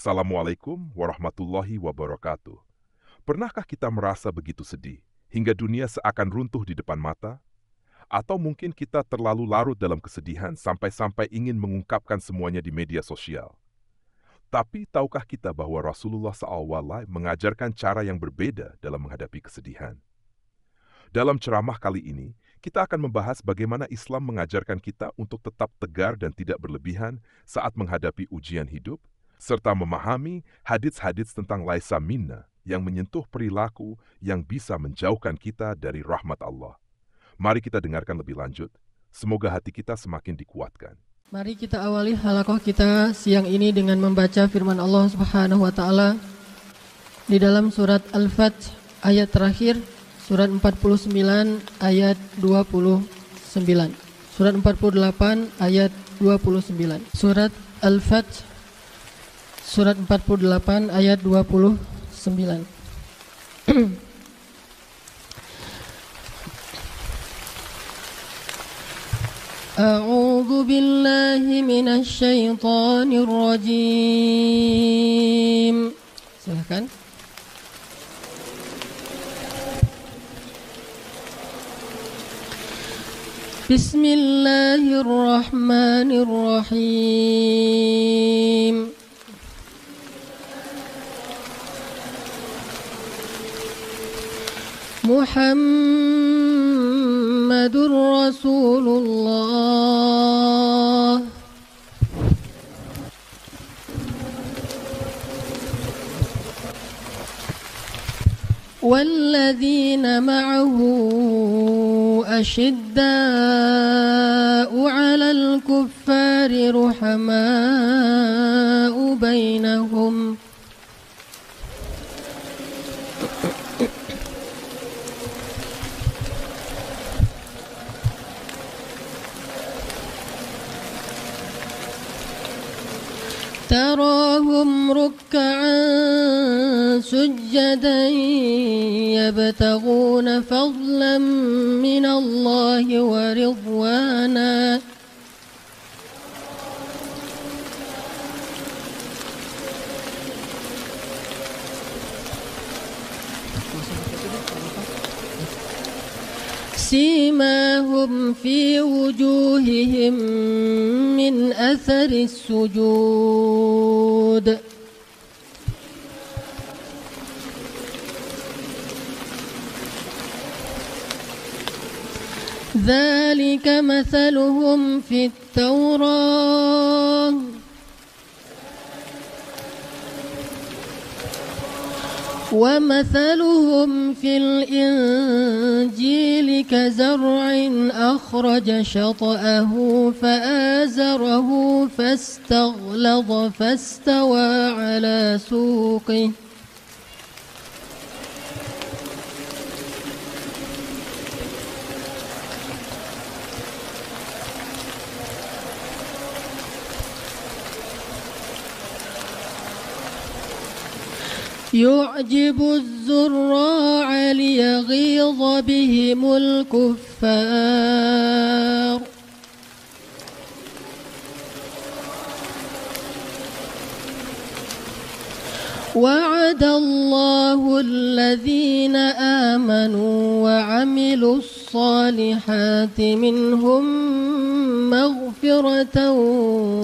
Assalamualaikum warahmatullahi wabarakatuh. Pernahkah kita merasa begitu sedih, hingga dunia seakan runtuh di depan mata? Atau mungkin kita terlalu larut dalam kesedihan sampai-sampai ingin mengungkapkan semuanya di media sosial? Tapi tahukah kita bahwa Rasulullah SAW mengajarkan cara yang berbeda dalam menghadapi kesedihan? Dalam ceramah kali ini, kita akan membahas bagaimana Islam mengajarkan kita untuk tetap tegar dan tidak berlebihan saat menghadapi ujian hidup, serta memahami hadits-hadits tentang laisa minna yang menyentuh perilaku yang bisa menjauhkan kita dari rahmat Allah. Mari kita dengarkan lebih lanjut. Semoga hati kita semakin dikuatkan. Mari kita awali halaqah kita siang ini dengan membaca firman Allah Subhanahu wa taala di dalam surat Al-Fath ayat terakhir, surat 49 ayat 29. Surat 48 ayat 29. Surat Al-Fath surat 48 ayat 29. A'udzu billahi minasy syaithanir rajim. Silakan. Bismillahirrahmanirrahim. Muhammadur Rasulullah walladzina ma'ahu ashidda'u 'alal kuffari ruhama'u bainahum تراهم ركعا سجدا يبتغون فضلا من الله ورضوانا سيماهم في وجوههم من أثر السجود ذلك مثلهم في التوراة ومثلهم في الإنجيل كزرع أخرج شطأه فآزره فاستغلظ فاستوى على سوقه يعجب الزراع ليغيظ بهم الكفار وعد الله الذين آمنوا وعملوا الصالحات منهم مغفرة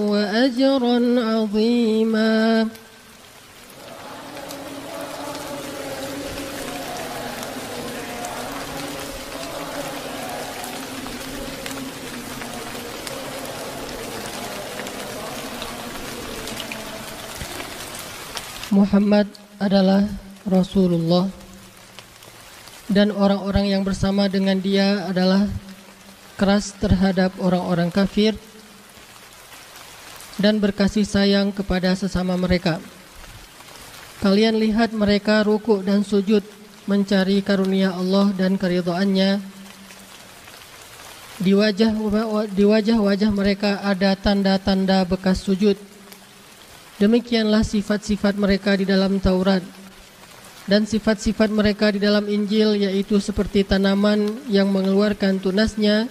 وأجرا عظيما Muhammad adalah Rasulullah dan orang-orang yang bersama dengan dia adalah keras terhadap orang-orang kafir dan berkasih sayang kepada sesama mereka. Kalian lihat mereka rukuk dan sujud mencari karunia Allah dan keridhaannya. Di wajah-wajah mereka ada tanda-tanda bekas sujud. Demikianlah sifat-sifat mereka di dalam Taurat dan sifat-sifat mereka di dalam Injil, yaitu seperti tanaman yang mengeluarkan tunasnya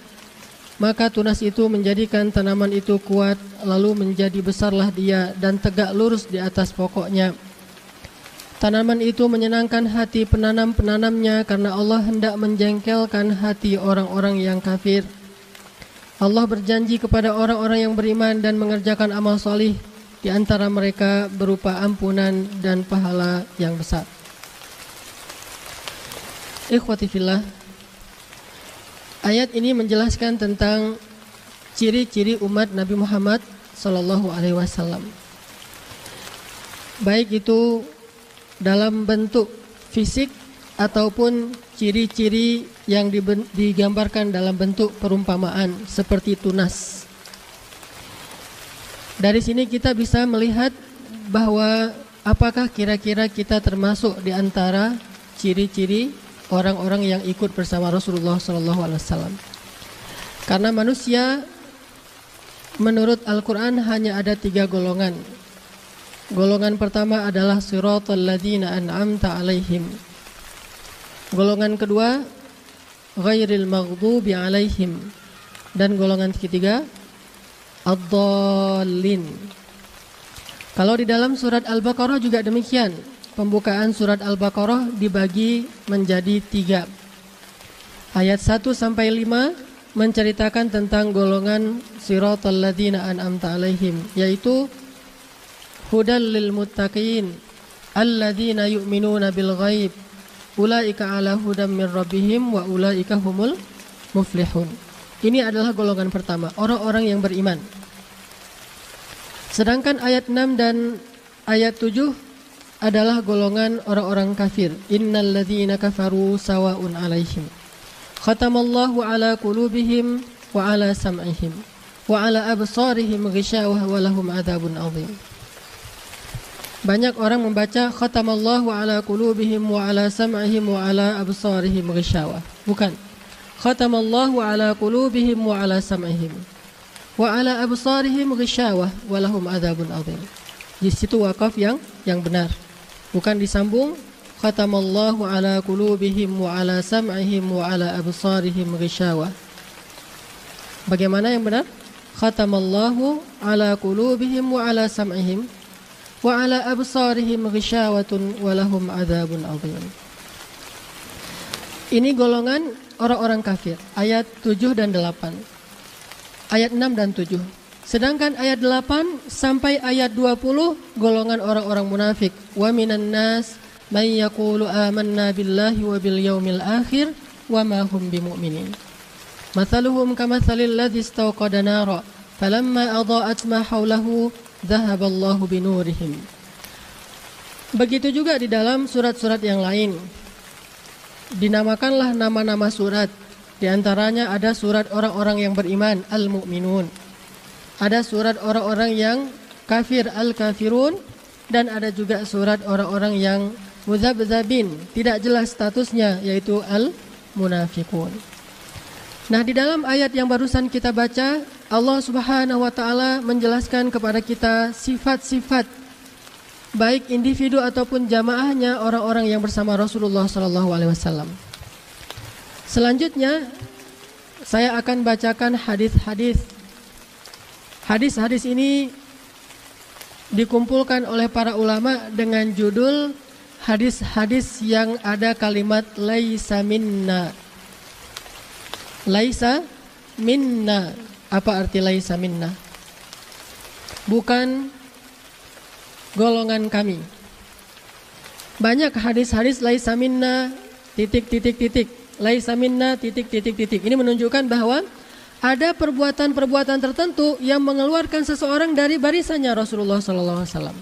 maka tunas itu menjadikan tanaman itu kuat, lalu menjadi besarlah dia dan tegak lurus di atas pokoknya. Tanaman itu menyenangkan hati penanam-penanamnya karena Allah hendak menjengkelkan hati orang-orang yang kafir. Allah berjanji kepada orang-orang yang beriman dan mengerjakan amal solih, di antara mereka berupa ampunan dan pahala yang besar. Ikhwati fillah, ayat ini menjelaskan tentang ciri-ciri umat Nabi Muhammad SAW, baik itu dalam bentuk fisik ataupun ciri-ciri yang digambarkan dalam bentuk perumpamaan seperti tunas. Dari sini kita bisa melihat bahwa apakah kira-kira kita termasuk di antara ciri-ciri orang-orang yang ikut bersama Rasulullah SAW. Karena manusia menurut Al-Quran hanya ada 3 golongan. Golongan pertama adalah siratal ladzina an'amta alaihim. Golongan kedua ghairil maghdubi alaihim. Dan golongan ketiga ad-dallin. Kalau di dalam surat Al-Baqarah juga demikian. Pembukaan surat Al-Baqarah dibagi menjadi 3. Ayat 1-5 menceritakan tentang golongan siratal ladzina an'amta alaihim, yaitu hudal lil muttaqin alladzina yu'minuna bil ghaib ulaika ala hudam min rabbihim wa ulaika humul muflihun. Ini adalah golongan pertama, orang-orang yang beriman. Sedangkan ayat 6 dan ayat 7 adalah golongan orang-orang kafir. Innal ladzina kafaru sawa'un 'alaihim khatamallahu 'ala qulubihim wa 'ala sam'ihim wa 'ala absarihim ghishawah wa lahum 'adzabun 'adzim. Banyak orang membaca khatamallahu 'ala qulubihim wa 'ala sam'ihim wa 'ala absarihim ghishawah. Bukan. Khatamallahu 'ala qulubihim wa 'ala sam'ihim wa 'ala absarihim ghishawah wa lahum 'adzabun 'adzim. Di situ wakaf yang benar. Bukan disambung khatamallahu ala qulubihim wa ala sam'ihim wa ala absarihim ghishawah. Bagaimana yang benar? Khatamallahu ala qulubihim wa ala sam'ihim wa ala absarihim ghishawatun wa lahum adzabun 'adzim. Ini golongan orang-orang kafir, ayat 7 dan 8. Ayat 6 dan 7. Sedangkan ayat 8 sampai ayat 20 golongan orang-orang munafik. Wa minan nas may yaqulu amanna billahi wa bil yaumil akhir wa ma hum bimu'minin. Mathaluhum kamathalil ladzi istawqada nara falamma adaa'at ma hawlahu dhahaballahu binurihim. Begitu juga di dalam surat-surat yang lain. Dinamakanlah nama-nama surat. Di antaranya ada surat orang-orang yang beriman, Al-Mu'minun. Ada surat orang-orang yang kafir, Al-Kafirun. Dan ada juga surat orang-orang yang muzabzabin, tidak jelas statusnya, yaitu Al-Munafiqun. Nah, di dalam ayat yang barusan kita baca, Allah Subhanahu wa taala menjelaskan kepada kita sifat-sifat baik individu ataupun jamaahnya orang-orang yang bersama Rasulullah SAW. Selanjutnya saya akan bacakan hadis-hadis. Hadis-hadis ini dikumpulkan oleh para ulama dengan judul hadis-hadis yang ada kalimat laisa minna. Laisa minna. Apa arti laisa minna? Bukan golongan kami. Banyak hadis-hadis laisa minna titik. Laisa minna titik. Ini menunjukkan bahwa ada perbuatan-perbuatan tertentu yang mengeluarkan seseorang dari barisannya Rasulullah SAW.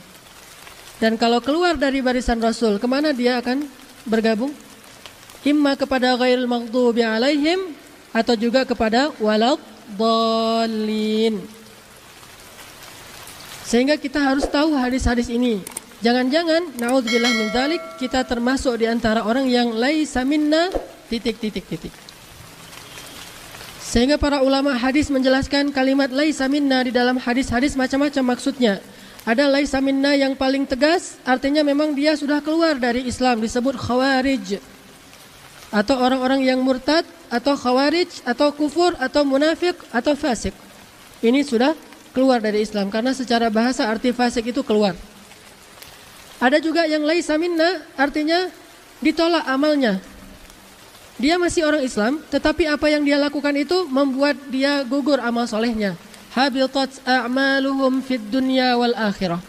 Dan kalau keluar dari barisan Rasul, kemana dia akan bergabung? Imma kepada ghairil maghdubi alaihim atau juga kepada waladhdallin. Sehingga kita harus tahu hadis-hadis ini. Jangan-jangan naudzubillah min dzalik kita termasuk di antara orang yang laisa minna titik. Sehingga para ulama hadis menjelaskan kalimat laisa minna di dalam hadis-hadis macam-macam maksudnya. Ada laisa minna yang paling tegas, artinya memang dia sudah keluar dari Islam, disebut khawarij. atau orang-orang yang murtad, atau khawarij, atau kufur, atau munafik, atau fasik. Ini sudah keluar dari Islam, karena secara bahasa arti fasik itu keluar. Ada juga yang laisa minna, artinya ditolak amalnya. Dia masih orang Islam, tetapi apa yang dia lakukan itu membuat dia gugur amal solehnya. Habitat a'maluhum fid dunya wal akhirah.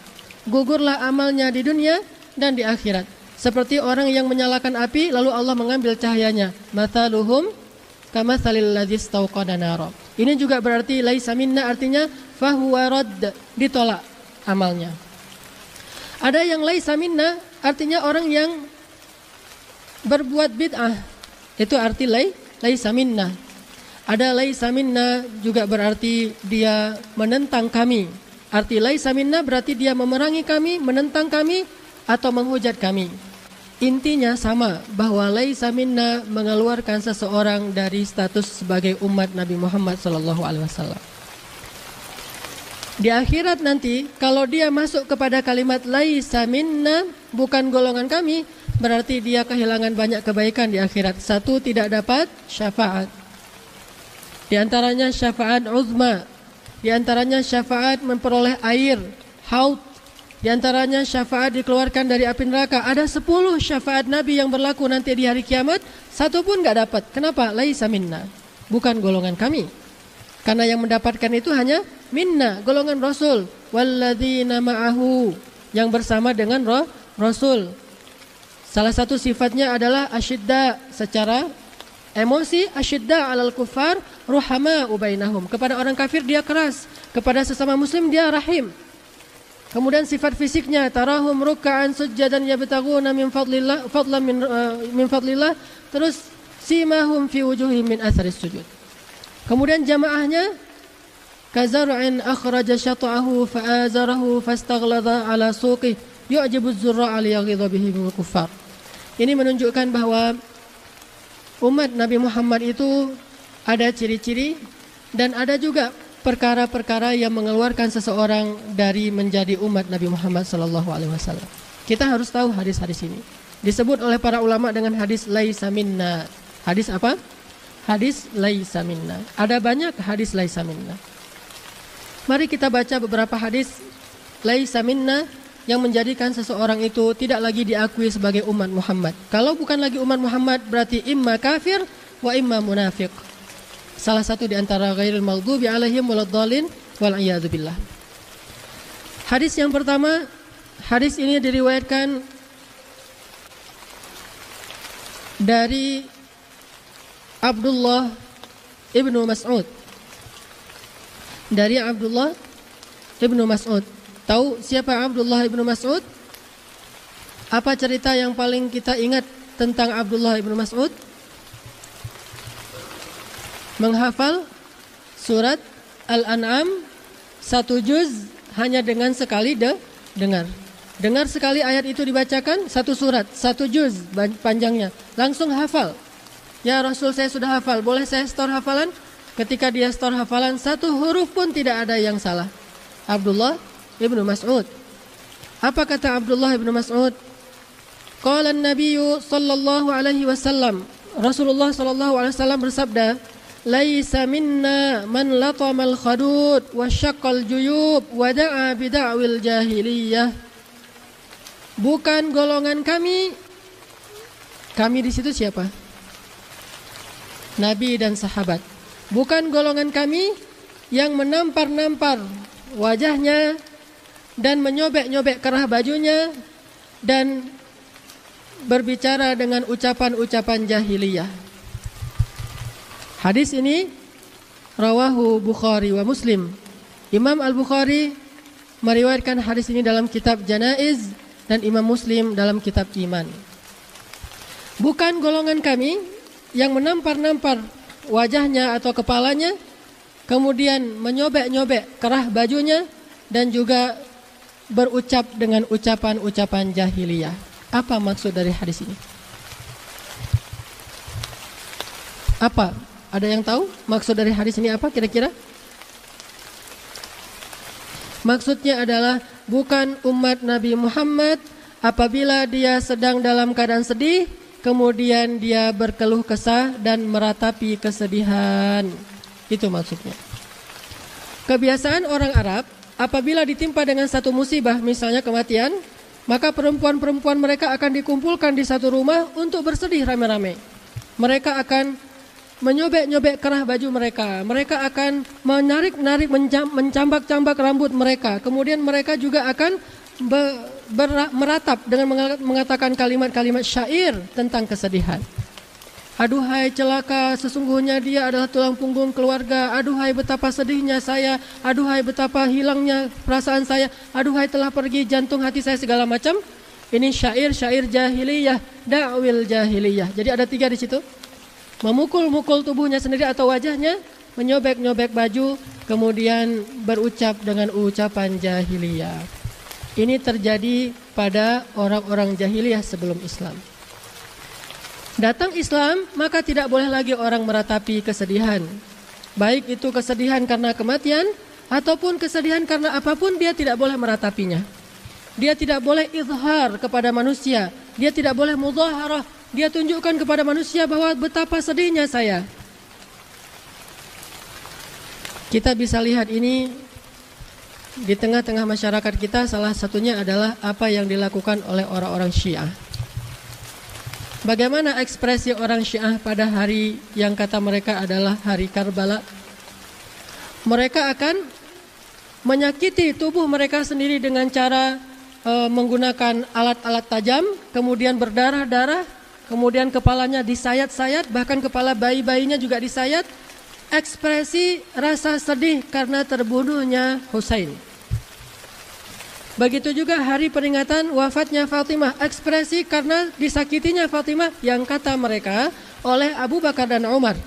Gugurlah amalnya di dunia dan di akhirat. Seperti orang yang menyalakan api lalu Allah mengambil cahayanya. Mathaluhum kamathalil ladzi istauqada nara. Ini juga berarti laisa minna, artinya fahuwa radd, ditolak amalnya. Ada yang laisa minna, artinya orang yang berbuat bid'ah. Itu arti laisa minna. Ada laisa minna juga berarti dia menentang kami. Arti laisa minna berarti dia memerangi kami, menentang kami, atau menghujat kami. Intinya sama, bahwa laisa minna mengeluarkan seseorang dari status sebagai umat Nabi Muhammad SAW. Di akhirat nanti, kalau dia masuk kepada kalimat laisa minna, bukan golongan kami, berarti dia kehilangan banyak kebaikan di akhirat. Satu, tidak dapat syafaat. Di antaranya syafaat uzma, di antaranya syafaat memperoleh air, haud. Di antaranya syafaat dikeluarkan dari api neraka. Ada 10 syafaat Nabi yang berlaku nanti di hari kiamat, satu pun gak dapat. Kenapa? Laisa minna, bukan golongan kami. Karena yang mendapatkan itu hanya minna, golongan Rasul. Walladzina ma'ahu, yang bersama dengan Rasul. Salah satu sifatnya adalah asyidda, secara emosi asyidda alal kufar ruhama ubainahum. Kepada orang kafir dia keras, kepada sesama muslim dia rahim. Kemudian sifat fisiknya tarahum ruk'an sujjadan yabtaguna min fadlillah fadlan min fadlillah, terus simahum fi wujuhihim min atharis sujud. Kemudian jamaahnya kazar'in akhraja syata'ahu fa'azarahu fastaghlada ala suqih yu'jibu az-zurra'a liyaghidha bihi bil kuffar. Ini menunjukkan bahwa umat Nabi Muhammad itu ada ciri-ciri dan ada juga perkara-perkara yang mengeluarkan seseorang dari menjadi umat Nabi Muhammad SAW. Kita harus tahu hadis-hadis ini. Disebut oleh para ulama dengan hadis laisa minna. Hadis apa? Hadis laisa minna. Ada banyak hadis laisa minna. Mari kita baca beberapa hadis laisa minna yang menjadikan seseorang itu tidak lagi diakui sebagai umat Muhammad. Kalau bukan lagi umat Muhammad, berarti imma kafir wa imma munafiq. Salah satu di antara ghairil maghdubi alaihim waladdallin wal iyadu billah. Hadis yang pertama, hadis ini diriwayatkan dari Abdullah ibnu Mas'ud. Dari Abdullah ibnu Mas'ud. Tahu siapa Abdullah ibnu Mas'ud? Apa cerita yang paling kita ingat tentang Abdullah ibnu Mas'ud? Menghafal surat Al-An'am 1 juz hanya dengan sekali dengar. Dengar sekali ayat itu dibacakan, 1 surat, 1 juz panjangnya. Langsung hafal. Ya Rasul, saya sudah hafal, boleh saya store hafalan? Ketika dia store hafalan, 1 huruf pun tidak ada yang salah. Abdullah ibnu Mas'ud. Apa kata Abdullah ibnu Mas'ud? Qala an-nabiyyu sallallahu alaihi wasallam. Rasulullah sallallahu alaihi wasallam bersabda, laisa minna man latamal khadud wa syaqqal juyub wa da'a bid'awil jahiliyah. Bukan golongan kami. Kami di situ siapa? Nabi dan sahabat. Bukan golongan kami yang menampar-nampar wajahnya dan menyobek-nyobek kerah bajunya dan berbicara dengan ucapan-ucapan jahiliyah. Hadis ini rawahu Bukhari wa Muslim. Imam Al-Bukhari meriwayatkan hadis ini dalam kitab Janaiz dan Imam Muslim dalam kitab Iman. Bukan golongan kami yang menampar-nampar wajahnya atau kepalanya, kemudian menyobek-nyobek kerah bajunya dan juga berucap dengan ucapan-ucapan jahiliyah. Apa maksud dari hadis ini? Apa? Ada yang tahu maksud dari hadis ini apa kira-kira? Maksudnya adalah bukan umat Nabi Muhammad apabila dia sedang dalam keadaan sedih, kemudian dia berkeluh kesah dan meratapi kesedihan. Itu maksudnya. Kebiasaan orang Arab, apabila ditimpa dengan satu musibah, misalnya kematian, maka perempuan-perempuan mereka akan dikumpulkan di satu rumah untuk bersedih rame-rame. Mereka akan menyobek-nyobek kerah baju mereka. Mereka akan menarik-narik, mencambak-cambak rambut mereka. Kemudian mereka juga akan meratap dengan mengatakan kalimat-kalimat syair tentang kesedihan. Aduhai celaka, sesungguhnya dia adalah tulang punggung keluarga. Aduhai betapa sedihnya saya. Aduhai betapa hilangnya perasaan saya. Aduhai telah pergi jantung hati saya, segala macam. Ini syair-syair jahiliyah, da'wil jahiliyah. Jadi ada 3 di situ. Memukul-mukul tubuhnya sendiri atau wajahnya, menyobek-nyobek baju, kemudian berucap dengan ucapan jahiliyah. Ini terjadi pada orang-orang jahiliyah sebelum Islam. Datang Islam, maka tidak boleh lagi orang meratapi kesedihan. Baik itu kesedihan karena kematian, ataupun kesedihan karena apapun, dia tidak boleh meratapinya. Dia tidak boleh izhar kepada manusia. Dia tidak boleh mudhaharah. Dia tunjukkan kepada manusia bahwa betapa sedihnya saya. Kita bisa lihat ini di tengah-tengah masyarakat kita. Salah satunya adalah apa yang dilakukan oleh orang-orang Syiah. Bagaimana ekspresi orang Syiah pada hari yang kata mereka adalah hari Karbala? Mereka akan menyakiti tubuh mereka sendiri dengan cara menggunakan alat-alat tajam, kemudian berdarah-darah, kemudian kepalanya disayat-sayat, bahkan kepala bayi-bayinya juga disayat. Ekspresi rasa sedih karena terbunuhnya Husain. Begitu juga hari peringatan wafatnya Fatimah, ekspresi karena disakitinya Fatimah yang kata mereka oleh Abu Bakar dan Umar.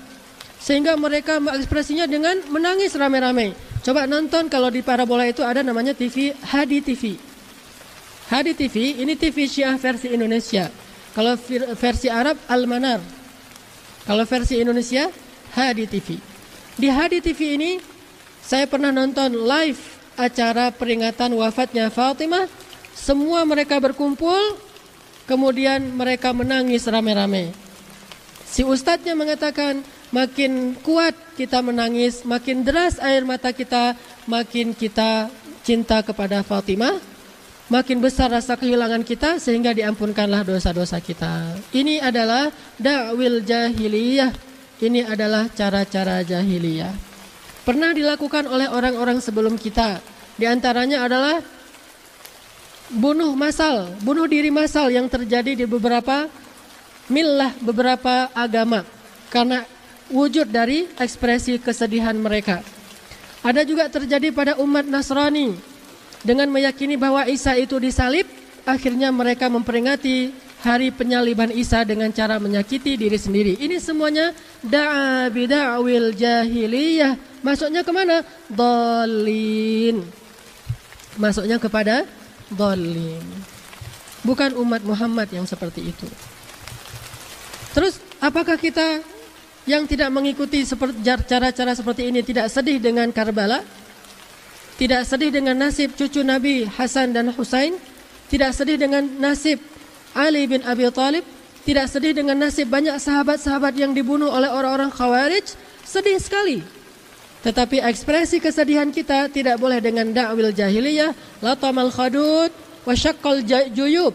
Sehingga mereka mengekspresinya dengan menangis rame-rame. Coba nonton, kalau di parabola itu ada namanya TV Hadi TV. Hadi TV ini TV Syiah versi Indonesia. Kalau versi Arab Al-Manar. Kalau versi Indonesia Hadi TV. Di Hadi TV ini saya pernah nonton live acara peringatan wafatnya Fatimah. Semua mereka berkumpul, kemudian mereka menangis rame-rame. Si ustadznya mengatakan, makin kuat kita menangis, makin deras air mata kita, makin kita cinta kepada Fatimah, makin besar rasa kehilangan kita, sehingga diampunkanlah dosa-dosa kita. Ini adalah da'wil jahiliyah. Ini adalah cara-cara jahiliyah. Pernah dilakukan oleh orang-orang sebelum kita. Di antaranya adalah bunuh massal, bunuh diri massal yang terjadi di beberapa millah, beberapa agama, karena wujud dari ekspresi kesedihan mereka. Ada juga terjadi pada umat Nasrani. Dengan meyakini bahwa Isa itu disalib, akhirnya mereka memperingati hari penyaliban Isa dengan cara menyakiti diri sendiri. Ini semuanya da'a bida'wil jahiliyah. Masuknya kemana? Dhalin. Masuknya kepada dhalin. Bukan umat Muhammad yang seperti itu. Terus apakah kita yang tidak mengikuti cara-cara seperti ini tidak sedih dengan Karbala? Tidak sedih dengan nasib cucu Nabi Hasan dan Husain? Tidak sedih dengan nasib Ali bin Abi Thalib? Tidak sedih dengan nasib banyak sahabat-sahabat yang dibunuh oleh orang-orang Khawarij? Sedih sekali. Tetapi ekspresi kesedihan kita tidak boleh dengan da'wil jahiliyah, latamal khadud wa syaqqal juyub.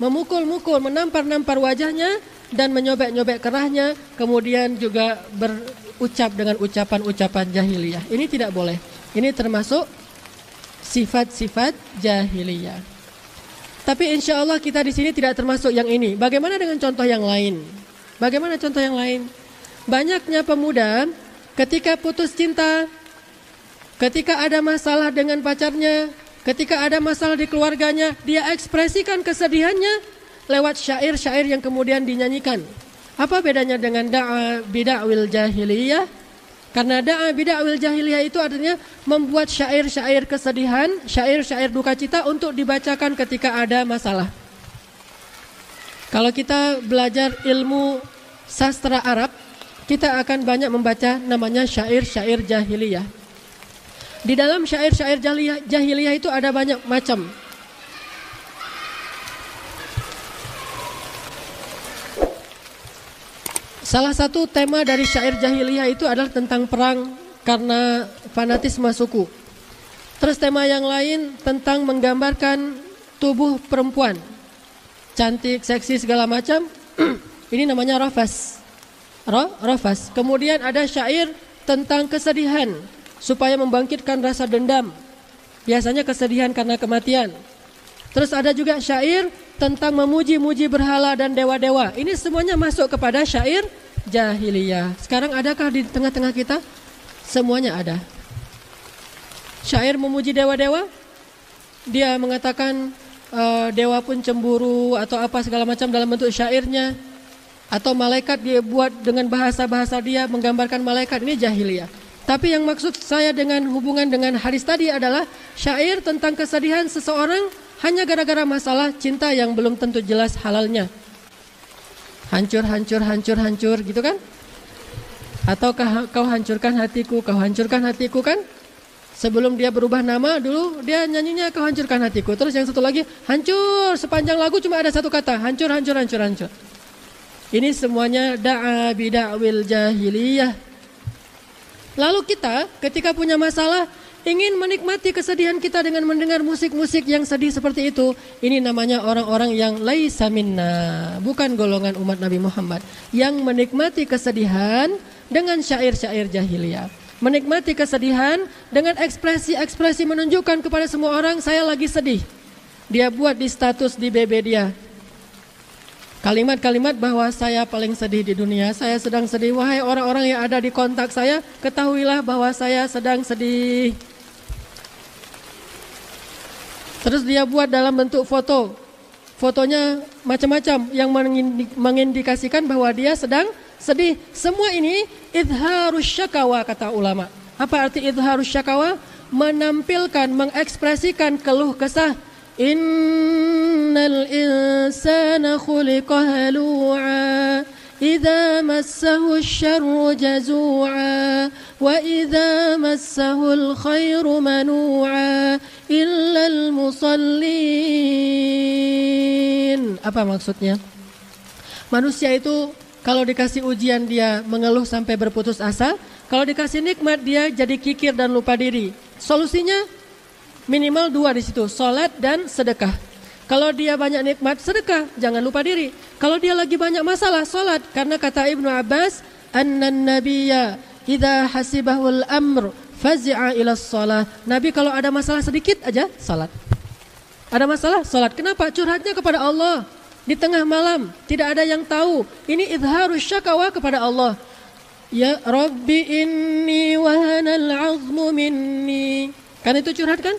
Memukul-mukul, menampar-nampar wajahnya dan menyobek-nyobek kerahnya, kemudian juga berucap dengan ucapan-ucapan jahiliyah. Ini tidak boleh. Ini termasuk sifat-sifat jahiliyah. Tapi insya Allah kita di sini tidak termasuk yang ini. Bagaimana dengan contoh yang lain? Bagaimana contoh yang lain? Banyaknya pemuda ketika putus cinta, ketika ada masalah dengan pacarnya, ketika ada masalah di keluarganya, dia ekspresikan kesedihannya lewat syair-syair yang kemudian dinyanyikan. Apa bedanya dengan da'a bida'wil jahiliyah? Karena da'a bida'wil jahiliyah itu artinya membuat syair-syair kesedihan, syair-syair duka cita untuk dibacakan ketika ada masalah. Kalau kita belajar ilmu sastra Arab, kita akan banyak membaca namanya syair-syair jahiliyah. Di dalam syair-syair jahiliyah itu ada banyak macam. Salah satu tema dari syair jahiliyah itu adalah tentang perang karena fanatisme suku. Terus tema yang lain tentang menggambarkan tubuh perempuan, cantik, seksi, segala macam. Ini namanya rafas. Rafas. Kemudian ada syair tentang kesedihan supaya membangkitkan rasa dendam. Biasanya kesedihan karena kematian. Terus ada juga syair tentang memuji-muji berhala dan dewa-dewa. Ini semuanya masuk kepada syair jahiliyah. Sekarang adakah di tengah-tengah kita? Semuanya ada. Syair memuji dewa-dewa, dia mengatakan dewa pun cemburu atau apa segala macam dalam bentuk syairnya. Atau malaikat dia buat dengan bahasa-bahasa dia menggambarkan malaikat. Ini jahiliyah. Tapi yang maksud saya dengan hubungan dengan hadis tadi adalah syair tentang kesedihan seseorang hanya gara-gara masalah cinta yang belum tentu jelas halalnya. Hancur gitu kan? Atau kau hancurkan hatiku kan? Sebelum dia berubah nama dulu dia nyanyinya kau hancurkan hatiku. Terus yang satu lagi hancur, sepanjang lagu cuma ada satu kata, hancur. Ini semuanya da'a bida'wil jahiliyah. Lalu kita ketika punya masalah ingin menikmati kesedihan kita dengan mendengar musik-musik yang sedih seperti itu. Ini namanya orang-orang yang laisa minna, bukan golongan umat Nabi Muhammad, yang menikmati kesedihan dengan syair-syair jahiliyah. Menikmati kesedihan dengan ekspresi-ekspresi menunjukkan kepada semua orang saya lagi sedih. Dia buat di status di BB dia. Kalimat-kalimat bahwa saya paling sedih di dunia, saya sedang sedih. Wahai orang-orang yang ada di kontak saya, ketahuilah bahwa saya sedang sedih. Terus dia buat dalam bentuk foto. Fotonya macam-macam yang mengindikasikan bahwa dia sedang sedih. Semua ini idharus syakawa kata ulama. Apa arti idharus syakawa? Menampilkan, mengekspresikan keluh kesah. Innal insana khuliqa halu'a idza massahu asy-syarru jazu'a wa idza massahu al-khairu manu'a illal musallin. Apa maksudnya? Manusia itu kalau dikasih ujian dia mengeluh sampai berputus asa, kalau dikasih nikmat dia jadi kikir dan lupa diri. Solusinya minimal dua di situ, salat dan sedekah. Kalau dia banyak nikmat, sedekah, jangan lupa diri. Kalau dia lagi banyak masalah, salat. Karena kata Ibnu Abbas, annan nabiyya idza hasibahul amr fazi'a ila shalah. Nabi kalau ada masalah sedikit aja, salat. Ada masalah, salat. Kenapa? Curhatnya kepada Allah di tengah malam, tidak ada yang tahu. Ini idharus syakawa kepada Allah. Ya Rabbi inni wahanal 'azmu minni. Kan itu curhat kan?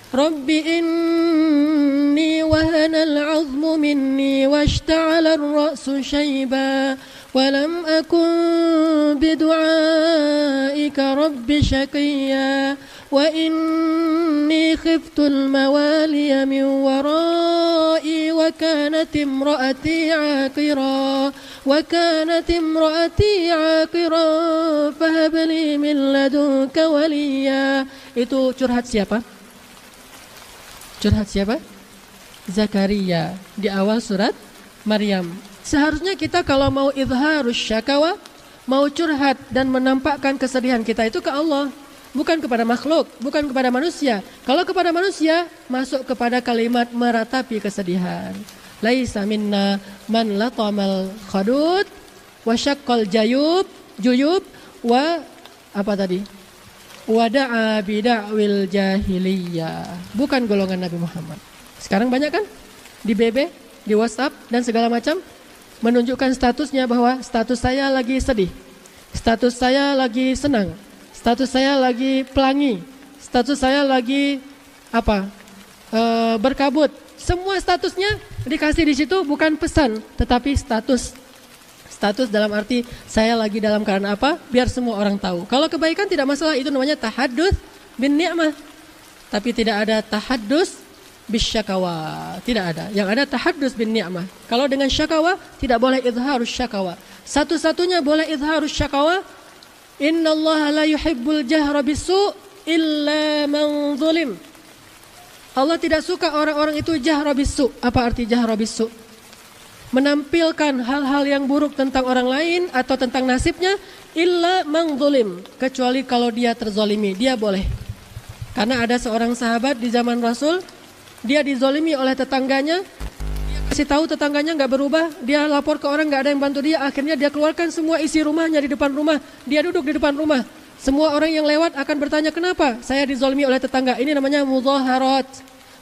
Rabbi inni wahanal 'azmu minni washta'ala ar-ra'su shayba wa lam akun bidu'aika rabbi shaqiyya wa inni khiftul mawaliya min wara'i wa kanat imra'ati 'aqira fahab li min ladunka waliya. Itu curhat siapa? Curhat siapa? Zakaria di awal surat Maryam. Seharusnya kita kalau mau idharus syakawa, mau curhat dan menampakkan kesedihan kita itu ke Allah, bukan kepada makhluk, bukan kepada manusia. Kalau kepada manusia, masuk kepada kalimat meratapi kesedihan. Laisa minna man latamal khadud wa syaqqal juyub wa apa tadi? Wada'a bida'wil jahiliyah. Bukan golongan Nabi Muhammad. Sekarang banyak kan di BB, di WhatsApp dan segala macam menunjukkan statusnya bahwa status saya lagi sedih, status saya lagi senang, status saya lagi pelangi, status saya lagi berkabut. Semua statusnya dikasih di situ, bukan pesan tetapi status. Status dalam arti saya lagi dalam keadaan apa, biar semua orang tahu. Kalau kebaikan tidak masalah, itu namanya tahaddus bin ni'mah. Tapi tidak ada tahaddus bisyakawa, tidak ada. Yang ada tahaddus bin ni'mah. Kalau dengan syakawa tidak boleh izharus syakawa. Satu-satunya boleh izharus syakawa, innallaha la yuhibbul jahra bisu' illa man zulim. Allah tidak suka orang-orang itu jahra bisu'. Apa arti jahra bisu'? menampilkan hal-hal yang buruk tentang orang lain atau tentang nasibnya, illa man zulim, kecuali kalau dia terzolimi, dia boleh. Karena ada seorang sahabat di zaman Rasul, dia dizolimi oleh tetangganya, dia kasih tahu tetangganya nggak berubah, dia lapor ke orang nggak ada yang bantu dia, akhirnya dia keluarkan semua isi rumahnya di depan rumah, dia duduk di depan rumah. Semua orang yang lewat akan bertanya, kenapa? Saya dizolimi oleh tetangga. Ini namanya mudhaharat.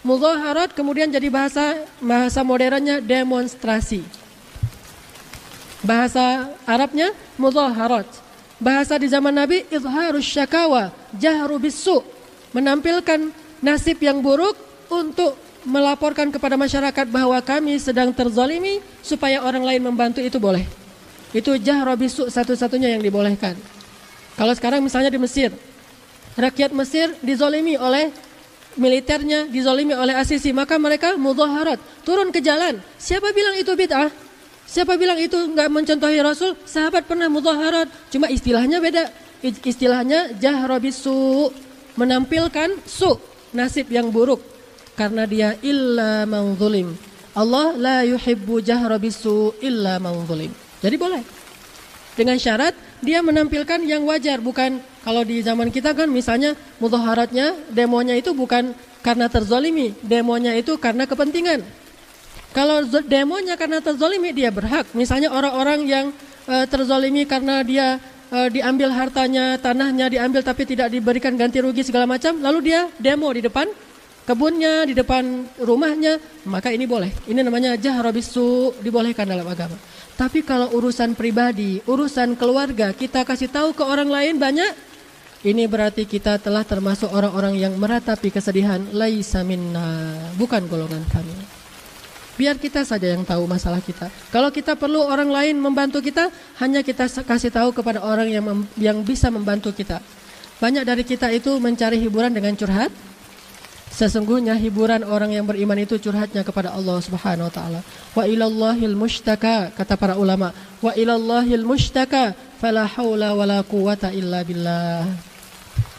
Mudhaharat kemudian jadi bahasa modernnya demonstrasi. Bahasa Arabnya mudhaharat. Bahasa di zaman Nabi izharus syakawa, jahru bisu, menampilkan nasib yang buruk untuk melaporkan kepada masyarakat bahwa kami sedang terzalimi supaya orang lain membantu, itu boleh. Itu jahru bisu satu-satunya yang dibolehkan. Kalau sekarang misalnya di Mesir, rakyat Mesir dizalimi oleh militernya, dizalimi oleh Asisi, maka mereka mudhaharat, turun ke jalan. Siapa bilang itu bid'ah? Siapa bilang itu enggak mencontohi Rasul? Sahabat pernah mudhaharat, cuma istilahnya beda. Istilahnya jahra bisu, menampilkan nasib yang buruk, karena dia illa man zulim. Allah la yuhibbu jahra bisu illa man zulim. Jadi boleh. Dengan syarat dia menampilkan yang wajar, bukan kalau di zaman kita kan misalnya mudhaharatnya, demonya itu bukan karena terzalimi, demonya itu karena kepentingan. Kalau demonya karena terzalimi, dia berhak. Misalnya orang-orang yang terzalimi karena dia diambil hartanya, tanahnya diambil tapi tidak diberikan ganti rugi segala macam, lalu dia demo di depan kebunnya, di depan rumahnya, maka ini boleh. Ini namanya jahra bisu, dibolehkan dalam agama. Tapi kalau urusan pribadi, urusan keluarga, kita kasih tahu ke orang lain banyak, ini berarti kita telah termasuk orang-orang yang meratapi kesedihan. Laisa minna, bukan golongan kami. Biar kita saja yang tahu masalah kita. Kalau kita perlu orang lain membantu kita, hanya kita kasih tahu kepada orang yang bisa membantu kita. Banyak dari kita itu mencari hiburan dengan curhat. Sesungguhnya hiburan orang yang beriman itu curhatnya kepada Allah Subhanahu wa taala. Wa ilallahil mushtaka, kata para ulama. Wa ilallahil mushtaka fala haula wala quwata illa billah.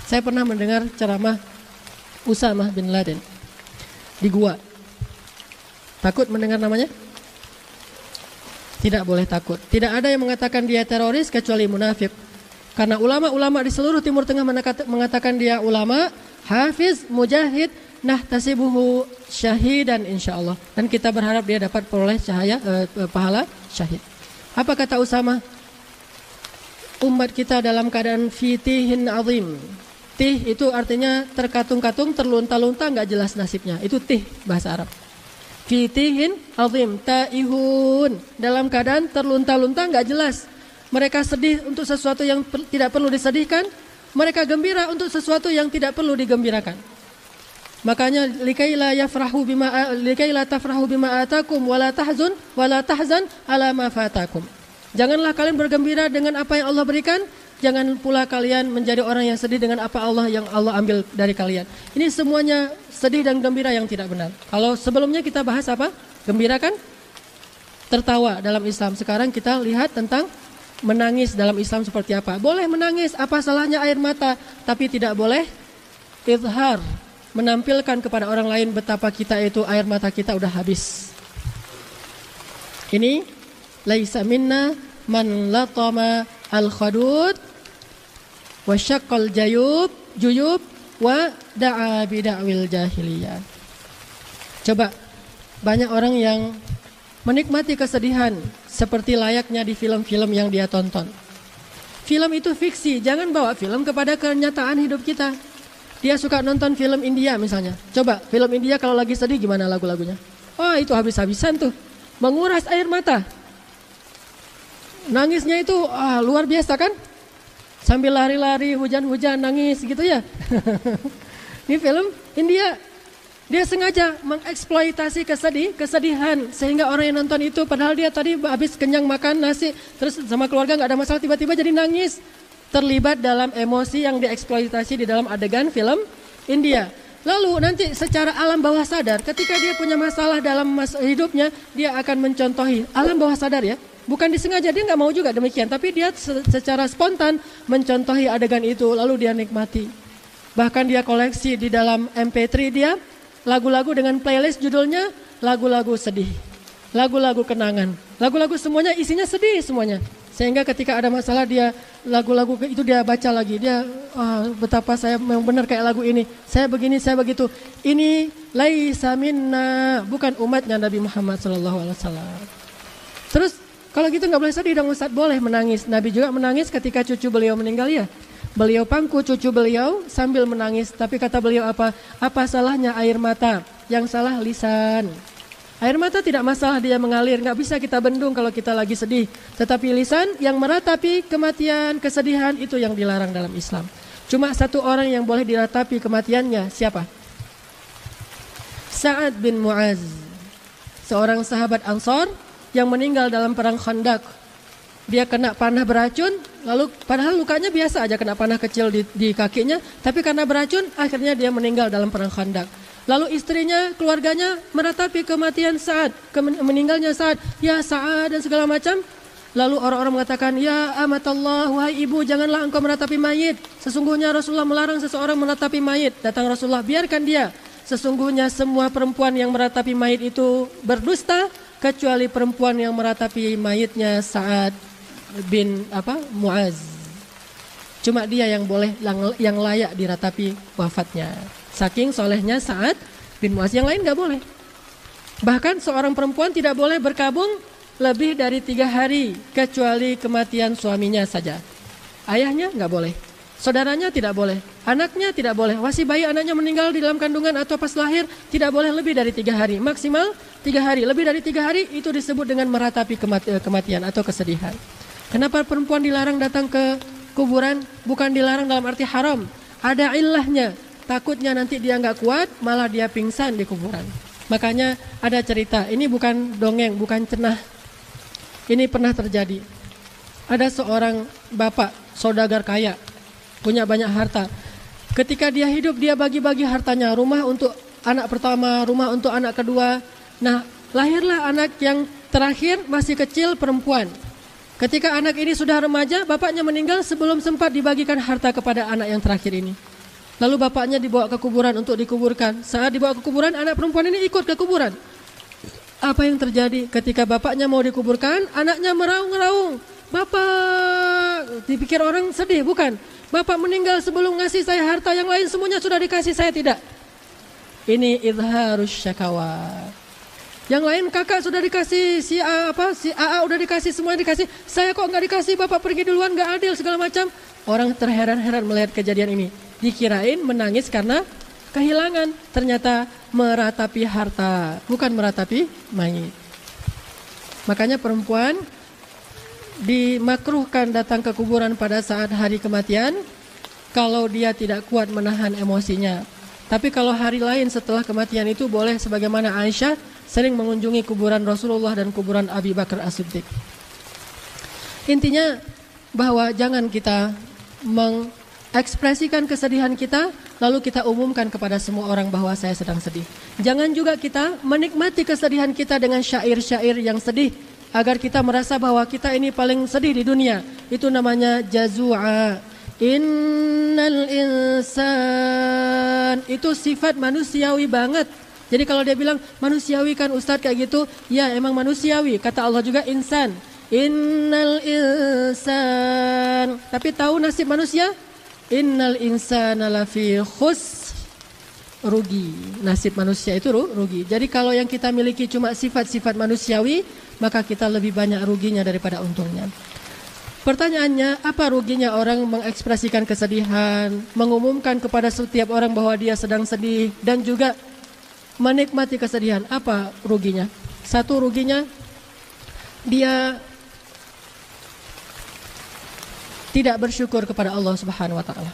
Saya pernah mendengar ceramah Usamah bin Laden di gua. Takut mendengar namanya? Tidak boleh takut. Tidak ada yang mengatakan dia teroris kecuali munafik. Karena ulama-ulama di seluruh Timur Tengah mengatakan dia ulama, hafiz, mujahid, nahtasibuhu syahidan insyaallah. Dan kita berharap dia dapat peroleh pahala syahid. Apa kata Usamah? Umat kita dalam keadaan fitihin azim. Tih itu artinya terkatung-katung, terlunta-lunta, enggak jelas nasibnya. Itu tih bahasa Arab. Fitihin azim, taihun, dalam keadaan terlunta-lunta, enggak jelas. Mereka sedih untuk sesuatu yang tidak perlu disedihkan, mereka gembira untuk sesuatu yang tidak perlu digembirakan. Makanya likaila tafrahu bima atakum wala tahzan ala ma fatakum. Janganlah kalian bergembira dengan apa yang Allah berikan, jangan pula kalian menjadi orang yang sedih dengan apa yang Allah ambil dari kalian. Ini semuanya sedih dan gembira yang tidak benar. Kalau sebelumnya kita bahas apa? Gembira kan? Tertawa dalam Islam. Sekarang kita lihat tentang menangis dalam Islam seperti apa. Boleh menangis, apa salahnya air mata, tapi tidak boleh izhar, menampilkan kepada orang lain betapa kita itu air mata kita udah habis. Ini laisa minna man latama al-khadud wa syaqqal juyub wa da'a bida'wil jahiliyah. Coba, banyak orang yang menikmati kesedihan seperti layaknya di film-film yang dia tonton. Film itu fiksi, jangan bawa film kepada kenyataan hidup kita. Dia suka nonton film India misalnya. Coba, film India kalau lagi sedih gimana lagu-lagunya? Oh, itu habis-habisan tuh. Menguras air mata. Nangisnya itu luar biasa kan? Sambil lari-lari, hujan-hujan, nangis gitu ya. Ini film India. Dia sengaja mengeksploitasi kesedihan sehingga orang yang nonton itu padahal dia tadi habis kenyang makan nasi terus sama keluarga nggak ada masalah, tiba-tiba jadi nangis, terlibat dalam emosi yang dieksploitasi di dalam adegan film India. Lalu nanti secara alam bawah sadar ketika dia punya masalah dalam hidupnya, dia akan mencontohi alam bawah sadar ya. Bukan disengaja, dia nggak mau juga demikian, tapi dia secara spontan mencontohi adegan itu lalu dia nikmati. Bahkan dia koleksi di dalam MP3 dia lagu-lagu dengan playlist judulnya lagu-lagu sedih. lagu-lagu kenangan. Lagu-lagu semuanya isinya sedih semuanya. Sehingga ketika ada masalah dia lagu-lagu itu dia baca lagi. Dia betapa saya memang benar kayak lagu ini. Saya begini, saya begitu. Ini laisa minna, bukan umatnya Nabi Muhammad SAW. Terus kalau gitu nggak boleh sedih dong Ustaz, boleh menangis. Nabi juga menangis ketika cucu beliau meninggal ya. Beliau pangku cucu beliau sambil menangis. Tapi kata beliau apa? Apa salahnya air mata? Yang salah lisan. Air mata tidak masalah dia mengalir, nggak bisa kita bendung kalau kita lagi sedih. Tetapi lisan yang meratapi kematian, kesedihan itu yang dilarang dalam Islam. Cuma satu orang yang boleh diratapi kematiannya, siapa? Sa'ad bin Mu'az, seorang sahabat Ansor yang meninggal dalam perang Khandaq. Dia kena panah beracun, lalu padahal lukanya biasa aja, kena panah kecil di kakinya, tapi karena beracun akhirnya dia meninggal dalam perang Khandaq. Lalu istrinya, keluarganya meratapi kematian Sa'ad, meninggalnya Sa'ad. Ya Sa'ad dan segala macam. Lalu orang-orang mengatakan, ya amatallah, wahai ibu, janganlah engkau meratapi mayit. Sesungguhnya Rasulullah melarang seseorang meratapi mayit. Datang Rasulullah, biarkan dia. Sesungguhnya semua perempuan yang meratapi mayit itu berdusta, kecuali perempuan yang meratapi mayitnya Sa'ad bin Mu'az. Cuma dia yang boleh, yang layak diratapi wafatnya. Saking solehnya Sa'ad bin Mu'az, yang lain gak boleh. Bahkan seorang perempuan tidak boleh berkabung lebih dari 3 hari, kecuali kematian suaminya saja. Ayahnya gak boleh, saudaranya tidak boleh, anaknya tidak boleh. Masih bayi anaknya meninggal di dalam kandungan atau pas lahir, tidak boleh lebih dari 3 hari. Maksimal 3 hari, lebih dari 3 hari itu disebut dengan meratapi kematian atau kesedihan. Kenapa perempuan dilarang datang ke kuburan? Bukan dilarang dalam arti haram, ada ilahnya. Takutnya nanti dia nggak kuat, malah dia pingsan di kuburan. Makanya ada cerita, ini bukan dongeng, bukan cenah. Ini pernah terjadi. Ada seorang bapak, saudagar kaya, punya banyak harta. Ketika dia hidup, dia bagi-bagi hartanya. Rumah untuk anak pertama, rumah untuk anak kedua. Nah, lahirlah anak yang terakhir, masih kecil, perempuan. Ketika anak ini sudah remaja, bapaknya meninggal sebelum sempat dibagikan harta kepada anak yang terakhir ini. Lalu bapaknya dibawa ke kuburan untuk dikuburkan. Saat dibawa ke kuburan, anak perempuan ini ikut ke kuburan. Apa yang terjadi? Ketika bapaknya mau dikuburkan, anaknya meraung-raung. Bapak, dipikir orang sedih, bukan? Bapak meninggal sebelum ngasih saya harta, yang lain semuanya sudah dikasih, saya tidak. Ini idharus syakawa. Yang lain kakak sudah dikasih, si AA udah dikasih, semuanya dikasih. Saya kok nggak dikasih, bapak pergi duluan, nggak adil, segala macam. Orang terheran-heran melihat kejadian ini. Dikirain menangis karena kehilangan, ternyata meratapi harta, bukan meratapi mayit. Makanya perempuan dimakruhkan datang ke kuburan pada saat hari kematian kalau dia tidak kuat menahan emosinya. Tapi kalau hari lain setelah kematian itu boleh, sebagaimana Aisyah sering mengunjungi kuburan Rasulullah dan kuburan Abi Bakar As-Siddiq. Intinya bahwa jangan kita mengekspresikan kesedihan kita lalu kita umumkan kepada semua orang bahwa saya sedang sedih. Jangan juga kita menikmati kesedihan kita dengan syair-syair yang sedih agar kita merasa bahwa kita ini paling sedih di dunia. Itu namanya jazua. Innal insan, itu sifat manusiawi banget. Jadi kalau dia bilang manusiawi kan Ustadz kayak gitu, ya emang manusiawi. Kata Allah juga insan. Innal insan. Tapi tahu nasib manusia? Innal insana lafi khus, rugi. Nasib manusia itu rugi. Jadi kalau yang kita miliki cuma sifat-sifat manusiawi, maka kita lebih banyak ruginya daripada untungnya. Pertanyaannya, apa ruginya orang mengekspresikan kesedihan, mengumumkan kepada setiap orang bahwa dia sedang sedih, dan juga menikmati kesedihan? Apa ruginya? Satu, ruginya dia tidak bersyukur kepada Allah Subhanahu wa taala.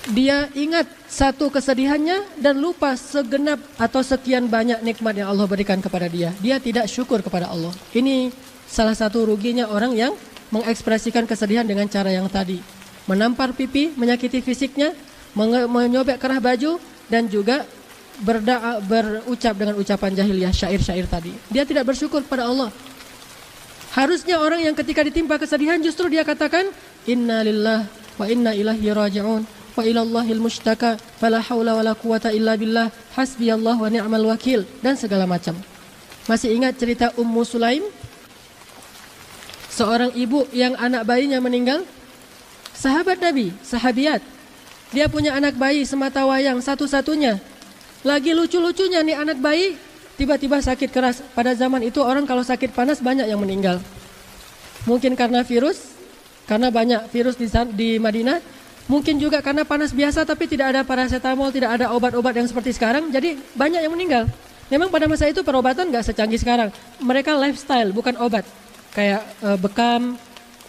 Dia ingat satu kesedihannya dan lupa segenap atau sekian banyak nikmat yang Allah berikan kepada dia. Dia tidak syukur kepada Allah. Ini salah satu ruginya orang yang mengekspresikan kesedihan dengan cara yang tadi. Menampar pipi, menyakiti fisiknya, menyobek kerah baju, dan juga berucap dengan ucapan jahiliyah, syair-syair tadi. Dia tidak bersyukur kepada Allah. Harusnya orang yang ketika ditimpa kesedihan justru dia katakan inna lillah wa inna ilaihi raji'un wa ilallahil mustaka fala haula wala quwata illa billah hasbiyallah wa ni'mal wakil, dan segala macam. Masih ingat cerita Ummu Sulaim? Seorang ibu yang anak bayinya meninggal. Sahabat Nabi, sahabiat. Dia punya anak bayi semata wayang satu-satunya. Lagi lucu-lucunya nih anak bayi tiba-tiba sakit keras. Pada zaman itu orang kalau sakit panas banyak yang meninggal. Mungkin karena virus, karena banyak virus di Madinah. Mungkin juga karena panas biasa tapi tidak ada paracetamol, tidak ada obat-obat yang seperti sekarang. Jadi banyak yang meninggal. Memang pada masa itu perobatan gak secanggih sekarang. Mereka lifestyle, bukan obat. Kayak bekam,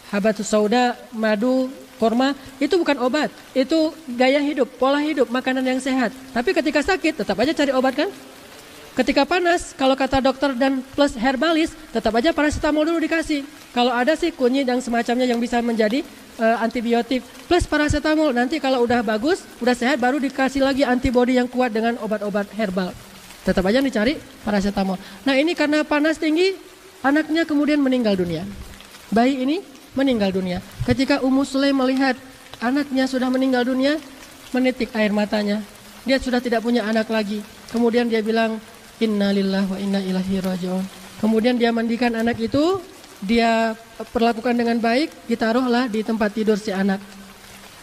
habatus sauda, madu, korma, itu bukan obat. Itu gaya hidup, pola hidup, makanan yang sehat. Tapi ketika sakit tetap aja cari obat kan? Ketika panas, kalau kata dokter dan plus herbalis, tetap aja paracetamol dulu dikasih. Kalau ada sih kunyit dan semacamnya yang bisa menjadi antibiotik plus paracetamol. Nanti kalau udah bagus, udah sehat, baru dikasih lagi antibody yang kuat dengan obat-obat herbal. Tetap aja dicari paracetamol. Nah ini karena panas tinggi, anaknya kemudian meninggal dunia. Bayi ini meninggal dunia. Ketika Ummu Sulaim melihat anaknya sudah meninggal dunia, menitik air matanya. Dia sudah tidak punya anak lagi. Kemudian dia bilang, Inna lillahi wa inna ilaihi raji'un. Kemudian dia mandikan anak itu, dia perlakukan dengan baik, ditaruhlah di tempat tidur si anak.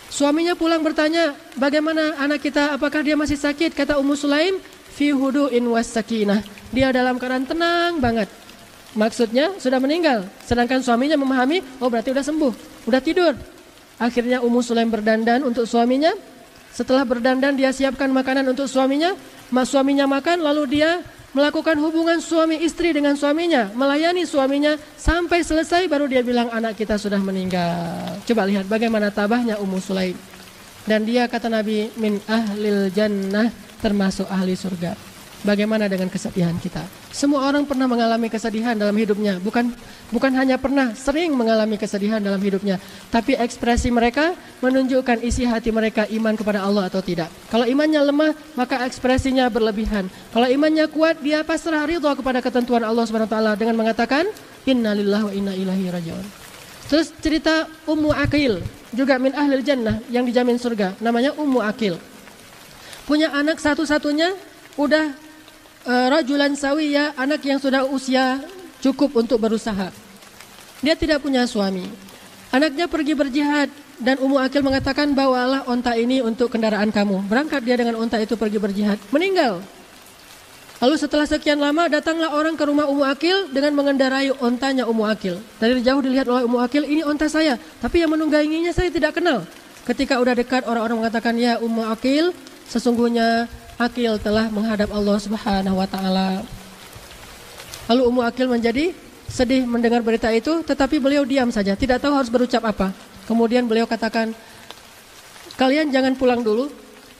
Suaminya pulang bertanya, bagaimana anak kita, apakah dia masih sakit? Kata Ummu Sulaim, fi hudu'in was sakinah. Dia dalam keadaan tenang banget. Maksudnya sudah meninggal. Sedangkan suaminya memahami, oh berarti udah sembuh, udah tidur. Akhirnya Ummu Sulaim berdandan untuk suaminya. Setelah berdandan dia siapkan makanan untuk suaminya. Suaminya makan, lalu dia melakukan hubungan suami istri dengan suaminya, melayani suaminya sampai selesai, baru dia bilang anak kita sudah meninggal. Coba lihat bagaimana tabahnya Ummu Sulaim. Dan dia kata Nabi, min ahlil jannah, termasuk ahli surga. Bagaimana dengan kesedihan kita? Semua orang pernah mengalami kesedihan dalam hidupnya. Bukan hanya pernah, sering mengalami kesedihan dalam hidupnya. Tapi ekspresi mereka menunjukkan isi hati mereka iman kepada Allah atau tidak. Kalau imannya lemah, maka ekspresinya berlebihan. Kalau imannya kuat, dia pasrah ridha kepada ketentuan Allah SWT dengan mengatakan, Inna lillahi wa inna ilaihi raji'un. Terus cerita Ummu Aqil, juga min ahlil jannah, yang dijamin surga. Namanya Ummu Aqil. Punya anak satu-satunya, udah rajulan sawiya, anak yang sudah usia cukup untuk berusaha. Dia tidak punya suami. Anaknya pergi berjihad dan Ummu Aqil mengatakan, bawalah onta ini untuk kendaraan kamu. Berangkat dia dengan onta itu pergi berjihad, meninggal. Lalu setelah sekian lama datanglah orang ke rumah Ummu Aqil dengan mengendarai ontanya Ummu Aqil. Dari jauh dilihat oleh Ummu Aqil, ini onta saya, tapi yang menungganginya saya tidak kenal. Ketika udah dekat, orang-orang mengatakan, ya Ummu Aqil, sesungguhnya Aqil telah menghadap Allah Subhanahu wa taala. Lalu Ummu Aqil menjadi sedih mendengar berita itu, tetapi beliau diam saja, tidak tahu harus berucap apa. Kemudian beliau katakan, kalian jangan pulang dulu,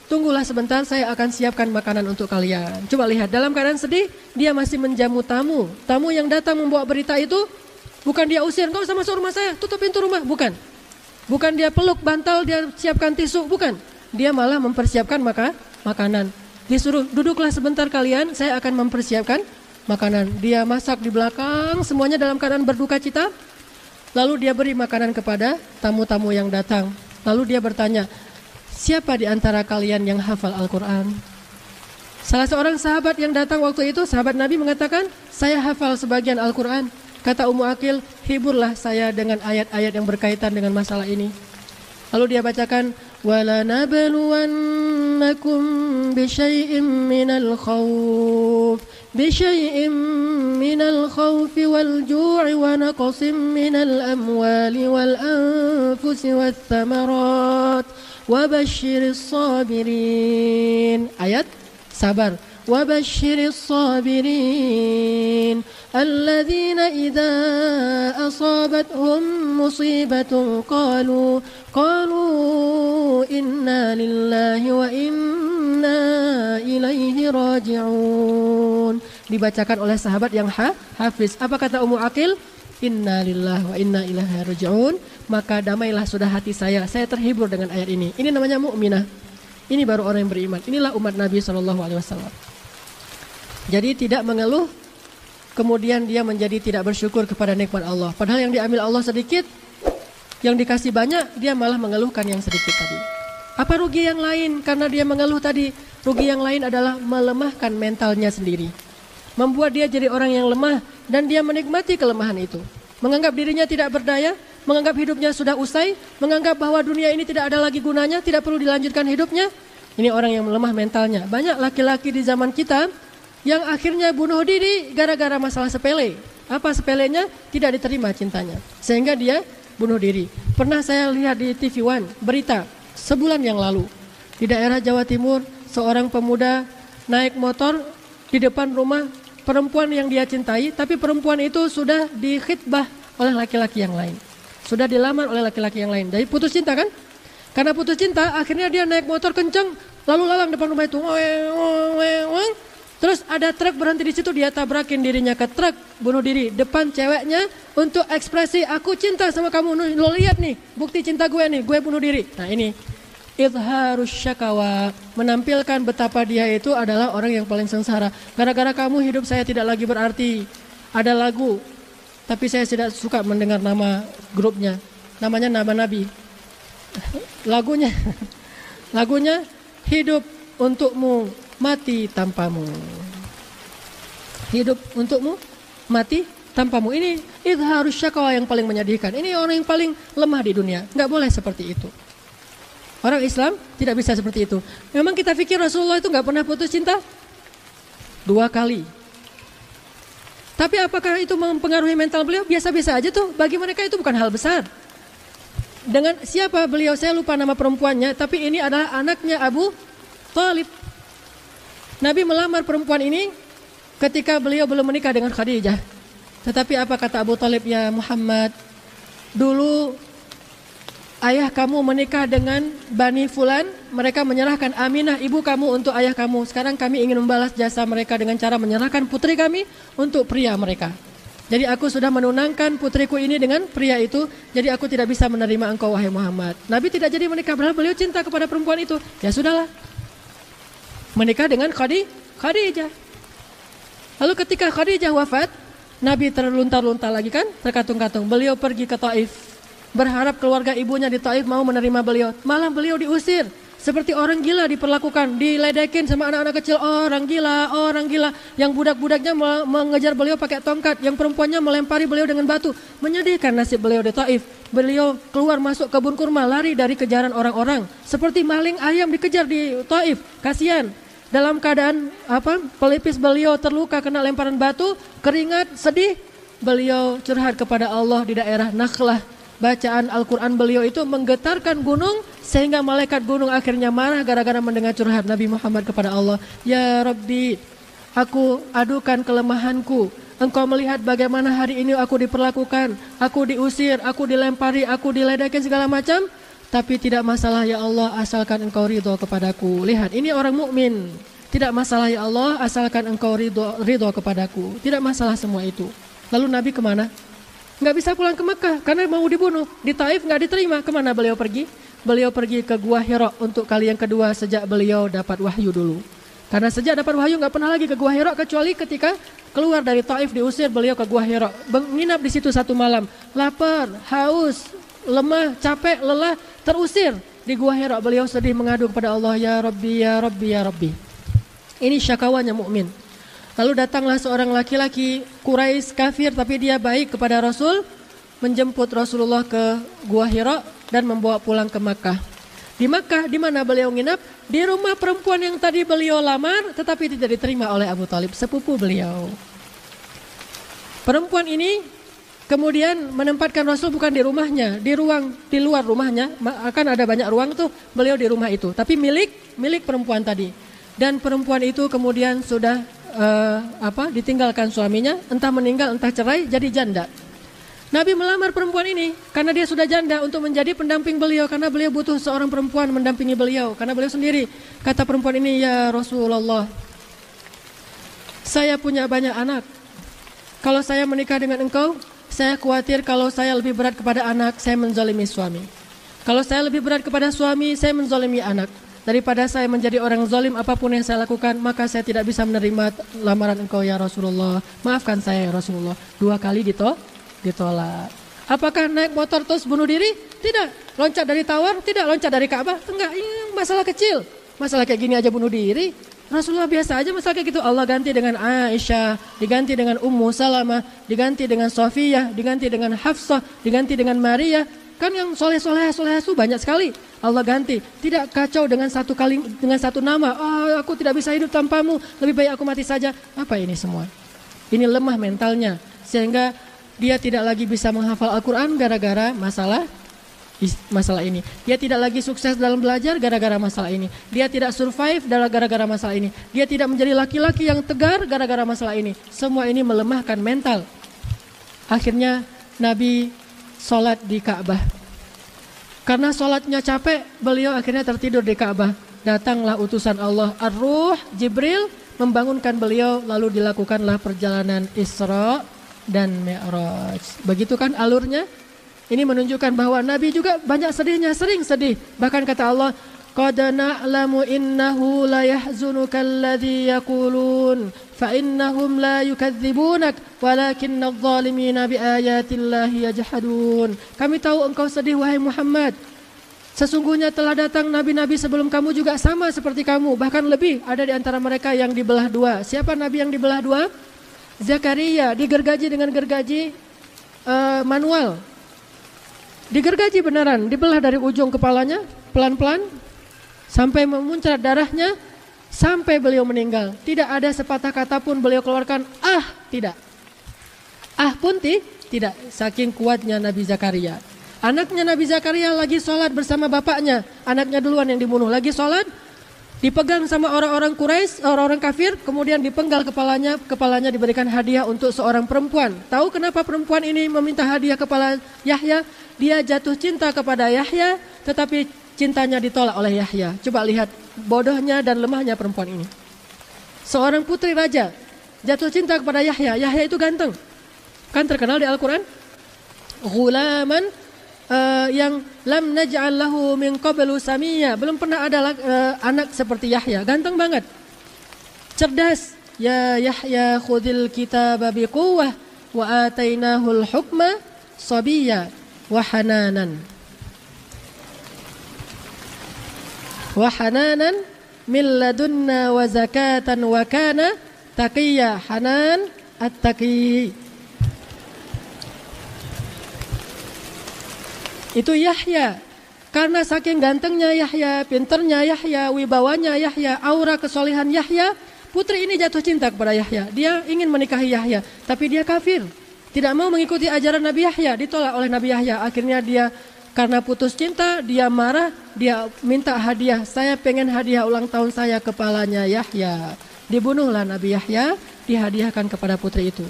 tunggulah sebentar, saya akan siapkan makanan untuk kalian. Coba lihat, dalam keadaan sedih, dia masih menjamu tamu. Tamu yang datang membawa berita itu, bukan dia usir, kau usah masuk rumah saya, tutup pintu rumah, bukan. Bukan dia peluk bantal, dia siapkan tisu, bukan. Dia malah mempersiapkan makanan. Disuruh, duduklah sebentar kalian, saya akan mempersiapkan makanan. Dia masak di belakang, semuanya dalam keadaan berduka cita. Lalu dia beri makanan kepada tamu-tamu yang datang. Lalu dia bertanya, siapa di antara kalian yang hafal Al-Quran? Salah seorang sahabat yang datang waktu itu, sahabat Nabi mengatakan, saya hafal sebagian Al-Quran. Kata Ummu Aqil, hiburlah saya dengan ayat-ayat yang berkaitan dengan masalah ini. Lalu dia bacakan, وَلَنَبْلُوَنَّكُمْ بِشَيْءٍ مِنَ الْخَوْفِ وَالْجُوعِ وَنَقْصٍ مِنَ الْأَمْوَالِ وَالْأَنفُسِ وَالثَّمَرَاتِ وَبَشِّرِ الصَّابِرِينَ. Ayat sabar. وَبَشِّرِ الصَّابِرِينَ الَّذِينَ إِذَا أَصَابَتْهُمْ مُصِيبَةٌ قالوا إِنَّا لِلَّهِ وَإِنَّا إِلَيْهِ راجعون. Dibacakan oleh sahabat yang hafiz. Apa kata Ummu Aqil? Inna lillahi wa inna ilaihi raji'un. Maka damailah sudah hati saya terhibur dengan ayat ini. Ini namanya mukminah. Ini baru orang yang beriman. Inilah umat Nabi SAW. Jadi tidak mengeluh, kemudian dia menjadi tidak bersyukur kepada nikmat Allah. Padahal yang diambil Allah sedikit, yang dikasih banyak, dia malah mengeluhkan yang sedikit tadi. Apa rugi yang lain karena dia mengeluh tadi? Rugi yang lain adalah melemahkan mentalnya sendiri. membuat dia jadi orang yang lemah dan dia menikmati kelemahan itu. Menganggap dirinya tidak berdaya, menganggap hidupnya sudah usai, menganggap bahwa dunia ini tidak ada lagi gunanya, tidak perlu dilanjutkan hidupnya. Ini orang yang lemah mentalnya. Banyak laki-laki di zaman kita yang akhirnya bunuh diri gara-gara masalah sepele. Apa sepelenya? Tidak diterima cintanya, sehingga dia bunuh diri. Pernah saya lihat di TV One berita sebulan yang lalu di daerah Jawa Timur, seorang pemuda naik motor di depan rumah perempuan yang dia cintai, tapi perempuan itu sudah dikhitbah oleh laki-laki yang lain, sudah dilamar oleh laki-laki yang lain. Jadi putus cinta kan? Karena putus cinta, akhirnya dia naik motor kencang, lalu lalang depan rumah itu. Terus ada truk berhenti di situ, dia tabrakin dirinya ke truk, bunuh diri depan ceweknya untuk ekspresi aku cinta sama kamu. Lo lihat nih, bukti cinta gue nih, gue bunuh diri. Nah ini izharus syakawa, menampilkan betapa dia itu adalah orang yang paling sengsara. Gara-gara kamu hidup saya tidak lagi berarti. Ada lagu, tapi saya tidak suka mendengar nama grupnya. Namanya Nama Nabi. Lagunya hidup untukmu, mati tanpamu. Hidup untukmu, mati tanpamu. Ini izharus syakawa yang paling menyedihkan. Ini orang yang paling lemah di dunia. Nggak boleh seperti itu. Orang Islam tidak bisa seperti itu. Memang kita pikir Rasulullah itu nggak pernah putus cinta? 2 kali. Tapi apakah itu mempengaruhi mental beliau? Biasa-biasa aja tuh. Bagi mereka itu bukan hal besar. Dengan siapa beliau? Saya lupa nama perempuannya. Tapi ini adalah anaknya Abu Thalib. Nabi melamar perempuan ini ketika beliau belum menikah dengan Khadijah. Tetapi apa kata Abu Thalib? Ya Muhammad, dulu ayah kamu menikah dengan Bani Fulan, mereka menyerahkan Aminah ibu kamu untuk ayah kamu. Sekarang kami ingin membalas jasa mereka dengan cara menyerahkan putri kami untuk pria mereka. Jadi aku sudah menunangkan putriku ini dengan pria itu, jadi aku tidak bisa menerima engkau wahai Muhammad. Nabi tidak jadi menikah, padahal beliau cinta kepada perempuan itu. Ya sudahlah, menikah dengan Khadijah. Lalu ketika Khadijah wafat, Nabi terluntar-luntar lagi kan, terkatung-katung. Beliau pergi ke Taif, berharap keluarga ibunya di Taif mau menerima beliau. Malah beliau diusir, seperti orang gila diperlakukan, diledekin sama anak-anak kecil. Orang gila. Yang budak-budaknya mengejar beliau pakai tongkat, yang perempuannya melempari beliau dengan batu. Menyedihkan nasib beliau di Taif. Beliau keluar masuk kebun kurma, lari dari kejaran orang-orang, seperti maling ayam dikejar di Taif. Kasihan. Dalam keadaan pelipis beliau terluka kena lemparan batu, keringat, sedih. Beliau curhat kepada Allah di daerah Nakhlah. Bacaan Al-Quran beliau itu menggetarkan gunung, sehingga malaikat gunung akhirnya marah gara-gara mendengar curhat Nabi Muhammad kepada Allah. Ya Rabbi, aku adukan kelemahanku. Engkau melihat bagaimana hari ini aku diperlakukan. Aku diusir, aku dilempari, aku diledakin segala macam. Tapi tidak masalah ya Allah, asalkan engkau ridho kepadaku. Lihat, ini orang mukmin. Tidak masalah ya Allah, asalkan engkau ridho kepadaku. Tidak masalah semua itu. Lalu Nabi kemana? Nggak bisa pulang ke Mekah karena mau dibunuh. Di Taif nggak diterima. Kemana beliau pergi? Beliau pergi ke Gua Hira untuk kali yang kedua sejak beliau dapat wahyu dulu. Karena sejak dapat wahyu nggak pernah lagi ke Gua Hira, kecuali ketika keluar dari Taif diusir, beliau ke Gua Hira. Menginap di situ 1 malam. Lapar, haus, lemah, capek, lelah, terusir di Gua Hira. Beliau sedih mengadu kepada Allah, ya Rabbi, ya Rabbi, ya Rabbi. Ini syakawanya mukmin. Lalu datanglah seorang laki-laki Quraisy kafir, tapi dia baik kepada Rasul, menjemput Rasulullah ke Gua Hira dan membawa pulang ke Makkah. Di Makkah, di mana beliau nginap? Di rumah perempuan yang tadi beliau lamar, tetapi tidak diterima oleh Abu Thalib, sepupu beliau. Perempuan ini kemudian menempatkan Rasul bukan di rumahnya, di luar rumahnya. Akan ada banyak ruang tuh, beliau di rumah itu, tapi milik perempuan tadi. Dan perempuan itu kemudian sudah ditinggalkan suaminya, entah meninggal entah cerai, jadi janda. Nabi melamar perempuan ini karena dia sudah janda untuk menjadi pendamping beliau, karena beliau butuh seorang perempuan mendampingi beliau, karena beliau sendiri. Kata perempuan ini, ya Rasulullah, saya punya banyak anak. Kalau saya menikah dengan engkau, saya khawatir kalau saya lebih berat kepada anak, saya menzalimi suami. Kalau saya lebih berat kepada suami, saya menzalimi anak. Daripada saya menjadi orang zalim apapun yang saya lakukan, maka saya tidak bisa menerima lamaran engkau ya Rasulullah. Maafkan saya ya Rasulullah. 2 kali ditolak. Apakah naik motor terus bunuh diri? Tidak. Loncat dari tawar? Tidak. Loncat dari Ka'bah? Enggak. Ini masalah kecil. Masalah kayak gini aja bunuh diri. Rasulullah biasa aja masalah kayak gitu. Allah ganti dengan Aisyah, diganti dengan Ummu Salamah, diganti dengan Sofiyah, diganti dengan Hafsah, diganti dengan Maria. Kan yang soleh-soleh itu banyak sekali. Allah ganti. Tidak kacau dengan satu nama. Oh, aku tidak bisa hidup tanpamu. Lebih baik aku mati saja. Apa ini semua? Ini lemah mentalnya. Sehingga dia tidak lagi bisa menghafal Al-Quran gara-gara masalah ini. Dia tidak lagi sukses dalam belajar gara-gara masalah ini. Dia tidak survive gara-gara masalah ini. Dia tidak menjadi laki-laki yang tegar gara-gara masalah ini. Semua ini melemahkan mental. Akhirnya Nabi sholat di Ka'bah. Karena sholatnya capek, beliau akhirnya tertidur di Ka'bah. Datanglah utusan Allah Ar-Ruh Jibril membangunkan beliau, lalu dilakukanlah perjalanan Isra dan Mi'raj. Begitu kan alurnya? Ini menunjukkan bahwa Nabi juga banyak sedihnya, sering sedih. Bahkan kata Allah, qad na'lamu innahu la yahzunuka alladhi yaqulun fa innahum la yukadzibunak walakinna adh-dhalimina biayatillahi yajhadun. Kami tahu engkau sedih wahai Muhammad. Sesungguhnya telah datang nabi-nabi sebelum kamu juga sama seperti kamu, bahkan lebih. Ada di antara mereka yang dibelah dua. Siapa nabi yang dibelah dua? Zakaria, digergaji dengan gergaji manual. Digergaji beneran, dibelah dari ujung kepalanya pelan-pelan sampai memuncrat darahnya sampai beliau meninggal. Tidak ada sepatah kata pun beliau keluarkan tidak. Pun tidak, saking kuatnya Nabi Zakaria. Anaknya Nabi Zakaria lagi sholat bersama bapaknya, anaknya duluan yang dibunuh, lagi sholat dipegang sama orang-orang Quraisy, orang-orang kafir, kemudian dipenggal kepalanya diberikan hadiah untuk seorang perempuan. Tahu kenapa perempuan ini meminta hadiah kepala Yahya? Dia jatuh cinta kepada Yahya, tetapi cintanya ditolak oleh Yahya. Coba lihat bodohnya dan lemahnya perempuan ini. Seorang putri raja jatuh cinta kepada Yahya. Yahya itu ganteng, kan terkenal di Al-Quran. Ghulaman yang lam naj'al lahu min qablu samiyya, belum pernah ada anak seperti Yahya, ganteng banget, cerdas. Ya Yahya khudil kitaba biquwwah wa atainahul hukma sabiyya wa hananan min ladunna wa zakatan wa kana taqiyya. Hanan at-taqi. Itu Yahya. Karena saking gantengnya Yahya, pinternya Yahya, wibawanya Yahya, aura kesolehan Yahya, putri ini jatuh cinta kepada Yahya. Dia ingin menikahi Yahya, tapi dia kafir. Tidak mau mengikuti ajaran Nabi Yahya, ditolak oleh Nabi Yahya. Akhirnya dia karena putus cinta, dia marah, dia minta hadiah. Saya pengen hadiah ulang tahun saya, kepalanya Yahya. Dibunuhlah Nabi Yahya, dihadiahkan kepada putri itu.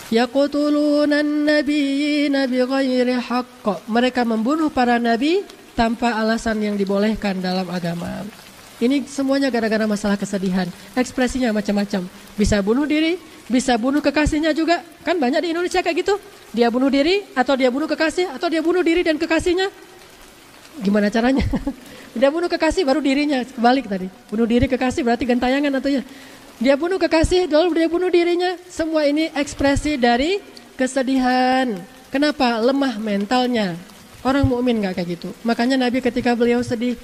Yaqtuluna an-nabiyina bighairi haqq. Mereka membunuh para nabi tanpa alasan yang dibolehkan dalam agama. Ini semuanya gara-gara masalah kesedihan. Ekspresinya macam-macam. Bisa bunuh diri, bisa bunuh kekasihnya juga. Kan banyak di Indonesia kayak gitu. Dia bunuh diri, atau dia bunuh kekasih, atau dia bunuh diri dan kekasihnya. Gimana caranya? Dia bunuh kekasih baru dirinya, kebalik tadi. Bunuh diri kekasih berarti gentayangan atau ya. Dia bunuh kekasih, lalu dia bunuh dirinya. Semua ini ekspresi dari kesedihan. Kenapa? Lemah mentalnya. Orang mukmin nggak kayak gitu. Makanya Nabi ketika beliau sedih,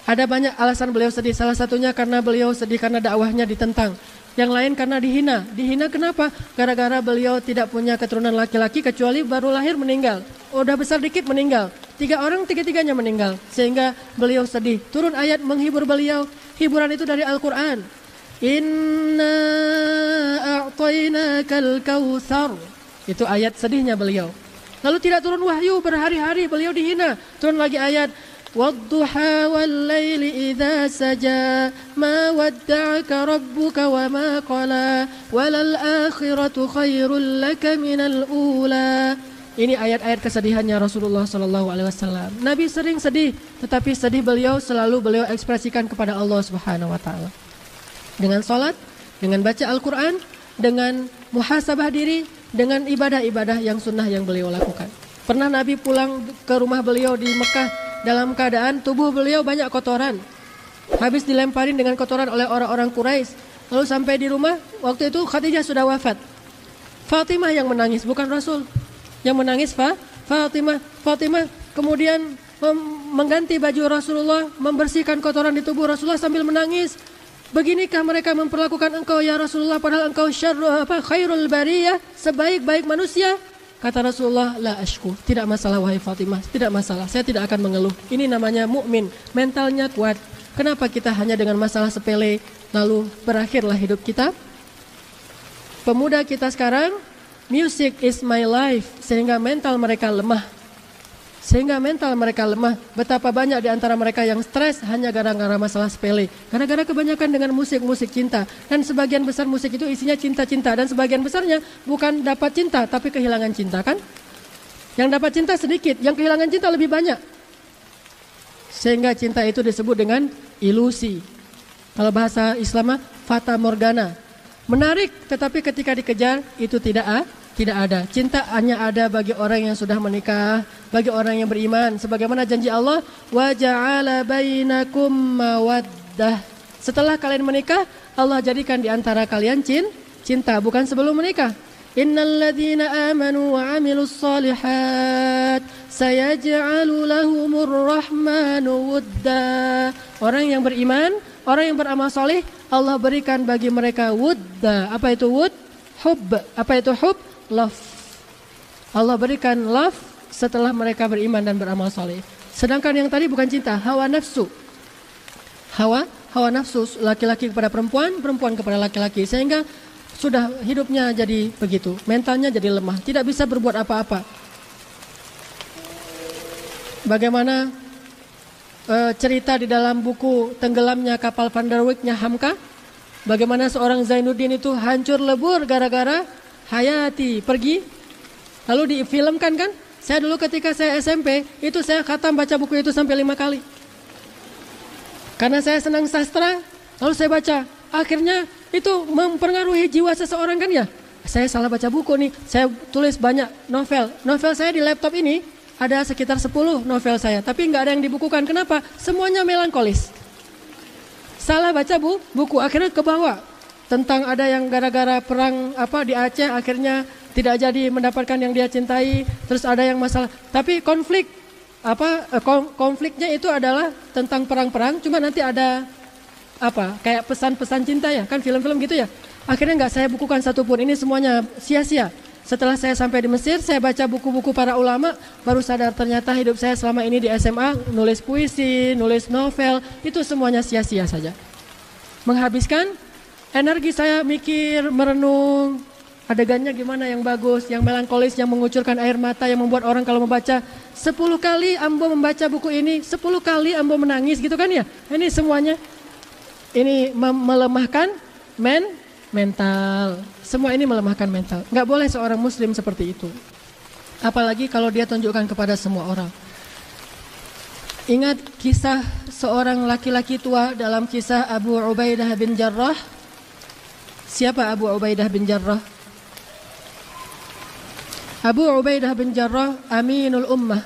ada banyak alasan beliau sedih. Salah satunya karena beliau sedih karena dakwahnya ditentang. Yang lain karena dihina. Dihina kenapa? Gara-gara beliau tidak punya keturunan laki-laki kecuali baru lahir meninggal. Udah besar dikit meninggal. 3 orang, 3-tiganya meninggal. Sehingga beliau sedih. Turun ayat menghibur beliau. Hiburan itu dari Al-Quran. Inna a'tainakal kautsar. Itu ayat sedihnya beliau. Lalu tidak turun wahyu, berhari-hari beliau dihina. Turun lagi ayat wadduha wal laili idza saja ma wadda'aka rabbuka wa ma qala walal akhiratu khairul laka minal ula. Ini ayat-ayat kesedihannya Rasulullah SAW. Nabi sering sedih, tetapi sedih beliau selalu beliau ekspresikan kepada Allah Subhanahu wa taala. Dengan sholat, dengan baca Al-Quran, dengan muhasabah diri, dengan ibadah-ibadah yang sunnah yang beliau lakukan. Pernah Nabi pulang ke rumah beliau di Mekah dalam keadaan tubuh beliau banyak kotoran. Habis dilemparin dengan kotoran oleh orang-orang Quraisy. Lalu sampai di rumah, waktu itu Khadijah sudah wafat. Fatimah yang menangis, bukan Rasul. Yang menangis Fatimah. Kemudian mengganti baju Rasulullah, membersihkan kotoran di tubuh Rasulullah sambil menangis. Beginikah mereka memperlakukan engkau ya Rasulullah, padahal engkau khairul bariyah, sebaik-baik manusia? Kata Rasulullah, la ashku, tidak masalah wahai Fatimah, tidak masalah, saya tidak akan mengeluh. Ini namanya mukmin, mentalnya kuat. Kenapa kita hanya dengan masalah sepele lalu berakhirlah hidup kita? Pemuda kita sekarang, music is my life, sehingga mental mereka lemah. Betapa banyak di antara mereka yang stres hanya gara-gara masalah sepele, gara-gara kebanyakan dengan musik cinta. Dan sebagian besar musik itu isinya cinta-cinta, dan sebagian besarnya bukan dapat cinta tapi kehilangan cinta, kan? Yang dapat cinta sedikit, yang kehilangan cinta lebih banyak. Sehingga cinta itu disebut dengan ilusi. Kalau bahasa Islam, fata morgana. Menarik, tetapi ketika dikejar itu tidak ada. Cinta hanya ada bagi orang yang sudah menikah, bagi orang yang beriman. Sebagaimana janji Allah, wa ja'ala bainakum mawaddah. Setelah kalian menikah, Allah jadikan di antara kalian cinta, bukan sebelum menikah. Innal ladzina amanu wa 'amilus shalihat sayaj'alu lahumur rahmanu wudda. Orang yang beriman, orang yang beramal saleh, Allah berikan bagi mereka wudda. Apa itu wud? Hub. Apa itu hub? Love. Allah berikan love setelah mereka beriman dan beramal saleh. Sedangkan yang tadi bukan cinta, hawa nafsu. Hawa nafsu, laki-laki kepada perempuan, perempuan kepada laki-laki, sehingga sudah hidupnya jadi begitu, mentalnya jadi lemah, tidak bisa berbuat apa-apa. Bagaimana cerita di dalam buku Tenggelamnya Kapal Van der Wijk-nya Hamka, bagaimana seorang Zainuddin itu hancur lebur gara-gara Hayati pergi, lalu difilmkan kan? Saya dulu ketika saya SMP, itu saya khatam baca buku itu sampai 5 kali. Karena saya senang sastra, lalu saya baca. Akhirnya itu mempengaruhi jiwa seseorang kan ya? Saya salah baca buku nih, saya tulis banyak novel. Novel saya di laptop ini ada sekitar 10 novel saya, tapi nggak ada yang dibukukan. Kenapa? Semuanya melankolis. Salah baca buku, akhirnya ke bawah. Tentang ada yang gara-gara perang di Aceh akhirnya tidak jadi mendapatkan yang dia cintai, terus ada yang masalah. Tapi konfliknya itu adalah tentang perang-perang, cuma nanti ada kayak pesan-pesan cinta ya, kan film-film gitu ya. Akhirnya nggak saya bukukan satupun, ini semuanya sia-sia. Setelah saya sampai di Mesir, saya baca buku-buku para ulama, baru sadar ternyata hidup saya selama ini di SMA, nulis puisi, nulis novel, itu semuanya sia-sia saja. Menghabiskan energi saya mikir, merenung, adegannya gimana yang bagus, yang melankolis, yang mengucurkan air mata, yang membuat orang kalau membaca 10 kali Ambo membaca buku ini, 10 kali Ambo menangis gitu kan ya. Ini semuanya, ini melemahkan mental. Semua ini melemahkan mental. Nggak boleh seorang muslim seperti itu. Apalagi kalau dia tunjukkan kepada semua orang. Ingat kisah seorang laki-laki tua dalam kisah Abu Ubaidah bin Jarrah. Siapa Abu Ubaidah bin Jarrah? Abu Ubaidah bin Jarrah Aminul Ummah,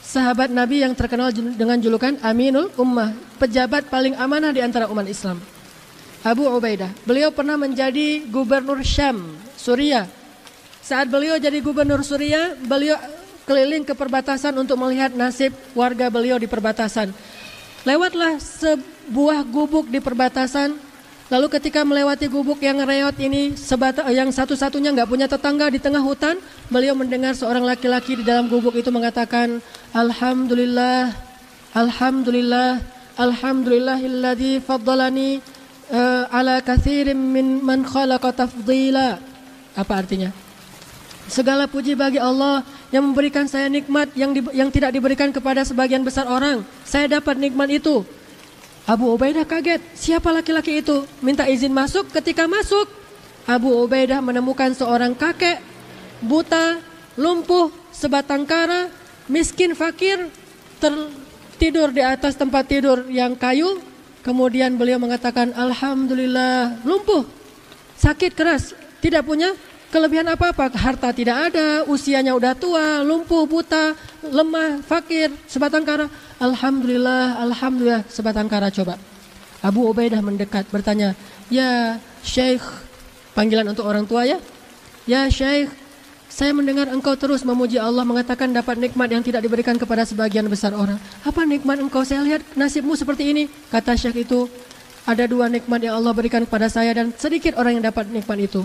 sahabat Nabi yang terkenal dengan julukan Aminul Ummah, pejabat paling amanah di antara umat Islam. Abu Ubaidah, beliau pernah menjadi gubernur Syam, Suriah. Saat beliau jadi gubernur Suriah, beliau keliling ke perbatasan untuk melihat nasib warga beliau di perbatasan. Lewatlah sebuah gubuk di perbatasan. Lalu ketika melewati gubuk yang reot ini, yang satu-satunya nggak punya tetangga di tengah hutan, beliau mendengar seorang laki-laki di dalam gubuk itu mengatakan, Alhamdulillah, Alhamdulillah, Alhamdulillahilladzi faddalani ala katsirin min man khalaqa tafdila. Apa artinya? Segala puji bagi Allah yang memberikan saya nikmat yang tidak diberikan kepada sebagian besar orang. Saya dapat nikmat itu. Abu Ubaidah kaget, siapa laki-laki itu? Minta izin masuk, ketika masuk, Abu Ubaidah menemukan seorang kakek, buta, lumpuh, sebatang kara, miskin, fakir, tertidur di atas tempat tidur yang kayu. Kemudian beliau mengatakan, Alhamdulillah, lumpuh, sakit keras, tidak punya kelebihan apa-apa, harta tidak ada, usianya udah tua, lumpuh, buta, lemah, fakir, sebatang kara. Alhamdulillah, Alhamdulillah, sebatang kara. Coba Abu Ubaidah mendekat bertanya, ya Syekh, panggilan untuk orang tua ya, ya Syekh, Saya mendengar engkau terus memuji Allah, mengatakan dapat nikmat yang tidak diberikan kepada sebagian besar orang. Apa nikmat engkau? Saya lihat nasibmu seperti ini. Kata syekh itu, ada 2 nikmat yang Allah berikan kepada saya dan sedikit orang yang dapat nikmat itu.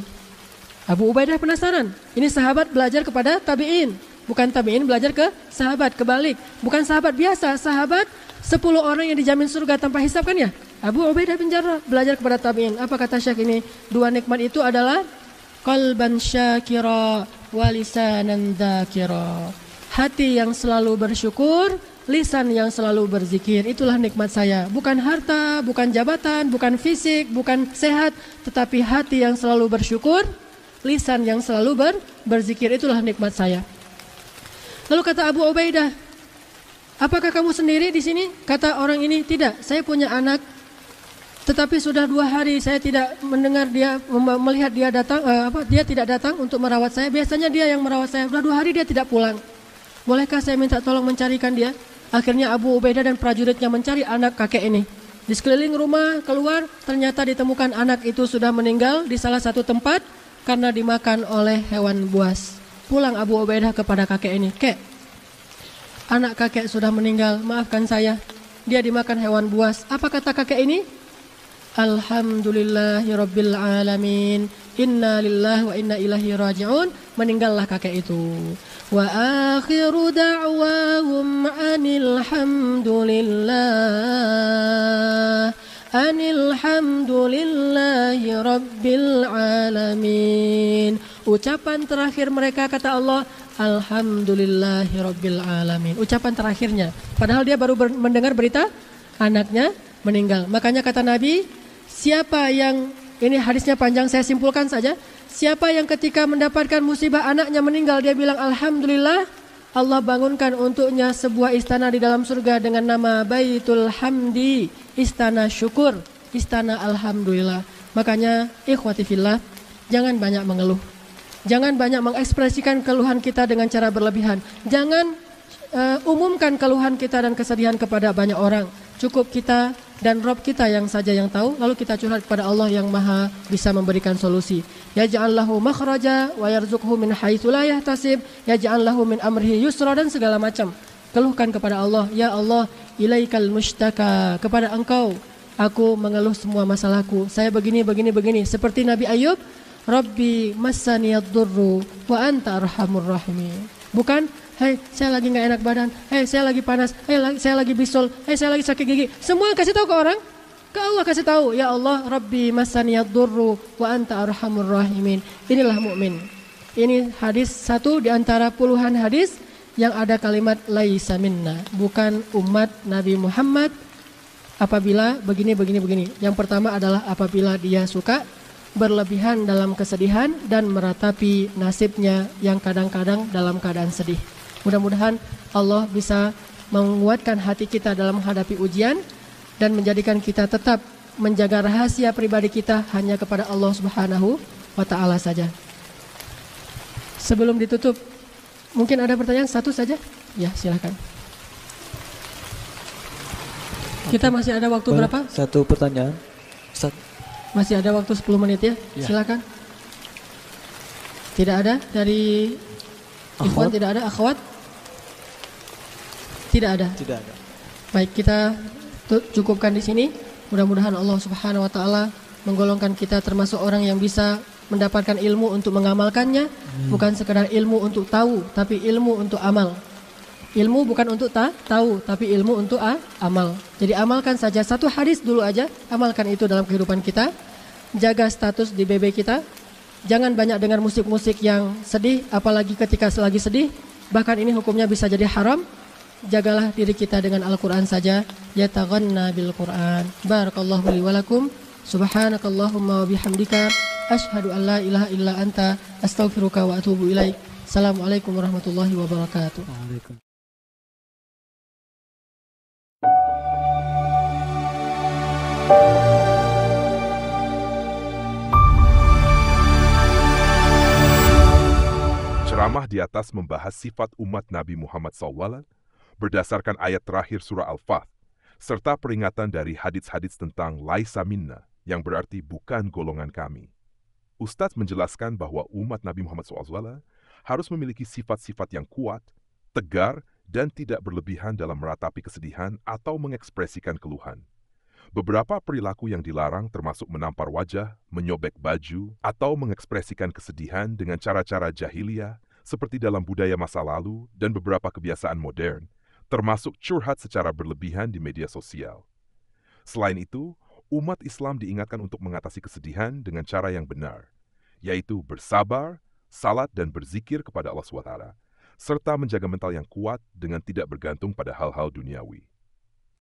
Abu Ubaidah penasaran. Ini sahabat belajar kepada tabi'in. Bukan tabi'in belajar ke sahabat, kebalik. Bukan sahabat biasa, sahabat 10 orang yang dijamin surga tanpa hisab kan ya? Abu Ubaidah bin Jarrah belajar kepada tabi'in. Apa kata syekh ini? 2 nikmat itu adalah qalban syakira wa lisanan dzakira. Hati yang selalu bersyukur, lisan yang selalu berzikir. Itulah nikmat saya. Bukan harta, bukan jabatan, bukan fisik, bukan sehat, tetapi hati yang selalu bersyukur, lisan yang selalu berzikir. Itulah nikmat saya. Lalu kata Abu Ubaidah, apakah kamu sendiri di sini? Kata orang ini, tidak, saya punya anak. Tetapi sudah 2 hari saya tidak mendengar dia, melihat dia datang, dia tidak datang untuk merawat saya. Biasanya dia yang merawat saya. Sudah 2 hari dia tidak pulang. Bolehkah saya minta tolong mencarikan dia? Akhirnya Abu Ubaidah dan prajuritnya mencari anak kakek ini. Di sekeliling rumah keluar, ternyata ditemukan anak itu sudah meninggal di salah satu tempat karena dimakan oleh hewan buas. Pulang Abu Ubaidah kepada kakek ini, "Kek, anak kakek sudah meninggal, maafkan saya. Dia dimakan hewan buas." Apa kata kakek ini? Alhamdulillahirabbil alamin. Inna lillahi wa inna ilaihi raji'un. Meninggallah kakek itu. Wa akhiru da'wahum anil hamdulillahi rabbil alamin. Ucapan terakhir mereka kata Allah, alhamdulillahi rabbil alamin. Ucapan terakhirnya. Padahal dia baru mendengar berita anaknya meninggal. Makanya kata Nabi, siapa yang, ini hadisnya panjang saya simpulkan saja, siapa yang ketika mendapatkan musibah anaknya meninggal dia bilang alhamdulillah, Allah bangunkan untuknya sebuah istana di dalam surga dengan nama Baitul Hamdi, istana syukur, istana alhamdulillah. Makanya ikhwati fillah, jangan banyak mengeluh. Jangan banyak mengekspresikan keluhan kita dengan cara berlebihan. Jangan umumkan keluhan kita dan kesedihan kepada banyak orang. Cukup kita dan Rabb kita yang saja yang tahu, lalu kita curhat kepada Allah yang maha bisa memberikan solusi. Yaj'al lahu makhraja wa yarzuqhu min haitsu la yahtasib, yaj'al lahu min amrihi yusra, dan segala macam. Keluhkan kepada Allah, ya Allah, ilaikal mushtaka, kepada engkau aku mengeluh semua masalahku. Saya begini. Seperti Nabi Ayub, Rabbi massaniyad durru wa anta arhamur rahimin. Bukan, hei saya lagi gak enak badan, hei saya lagi panas, hei saya lagi bisul, hei saya lagi sakit gigi. Semua kasih tahu ke orang, ke Allah kasih tahu, ya Allah, Rabbi massaniyad durru wa anta arhamur rahimin. Inilah mukmin. Ini hadis 1 di antara puluhan hadis yang ada kalimat laisa minna, bukan umat Nabi Muhammad apabila begini. Yang pertama adalah apabila dia suka berlebihan dalam kesedihan dan meratapi nasibnya yang kadang-kadang dalam keadaan sedih. Mudah-mudahan Allah bisa menguatkan hati kita dalam menghadapi ujian dan menjadikan kita tetap menjaga rahasia pribadi kita hanya kepada Allah Subhanahu wa Ta'ala saja. Sebelum ditutup, mungkin ada pertanyaan satu saja? Ya, silakan. Kita masih ada waktu berapa? Satu pertanyaan. Masih ada waktu 10 menit ya? Silakan. Tidak ada dari Ikhwan, tidak ada akhwat? Tidak ada. Baik, kita cukupkan di sini. Mudah-mudahan Allah Subhanahu wa Ta'ala menggolongkan kita termasuk orang yang bisa mendapatkan ilmu untuk mengamalkannya, bukan sekedar ilmu untuk tahu, tapi ilmu untuk amal. Ilmu bukan untuk tahu, tapi ilmu untuk amal. Jadi amalkan saja satu hadis dulu aja, amalkan itu dalam kehidupan kita. Jaga status di BB kita. Jangan banyak dengar musik-musik yang sedih, apalagi ketika lagi sedih. Bahkan ini hukumnya bisa jadi haram. Jagalah diri kita dengan Al-Quran saja. Yataghanna bil Quran. Barakallahu li walakum. Subhanakallahumma wa bihamdika. Ashhadu an la ilaha illa anta. Astaghfiruka wa atubu ilaik. Assalamualaikum warahmatullahi wabarakatuh. Waalaikumsalam. Ceramah di atas membahas sifat umat Nabi Muhammad SAW berdasarkan ayat terakhir surah Al-Fath, serta peringatan dari hadits-hadits tentang laisa minna, yang berarti bukan golongan kami. Ustadz menjelaskan bahwa umat Nabi Muhammad SAW harus memiliki sifat-sifat yang kuat, tegar, dan tidak berlebihan dalam meratapi kesedihan atau mengekspresikan keluhan. Beberapa perilaku yang dilarang termasuk menampar wajah, menyobek baju, atau mengekspresikan kesedihan dengan cara-cara jahiliyah seperti dalam budaya masa lalu dan beberapa kebiasaan modern, termasuk curhat secara berlebihan di media sosial. Selain itu, umat Islam diingatkan untuk mengatasi kesedihan dengan cara yang benar, yaitu bersabar, salat dan berzikir kepada Allah SWT, serta menjaga mental yang kuat dengan tidak bergantung pada hal-hal duniawi.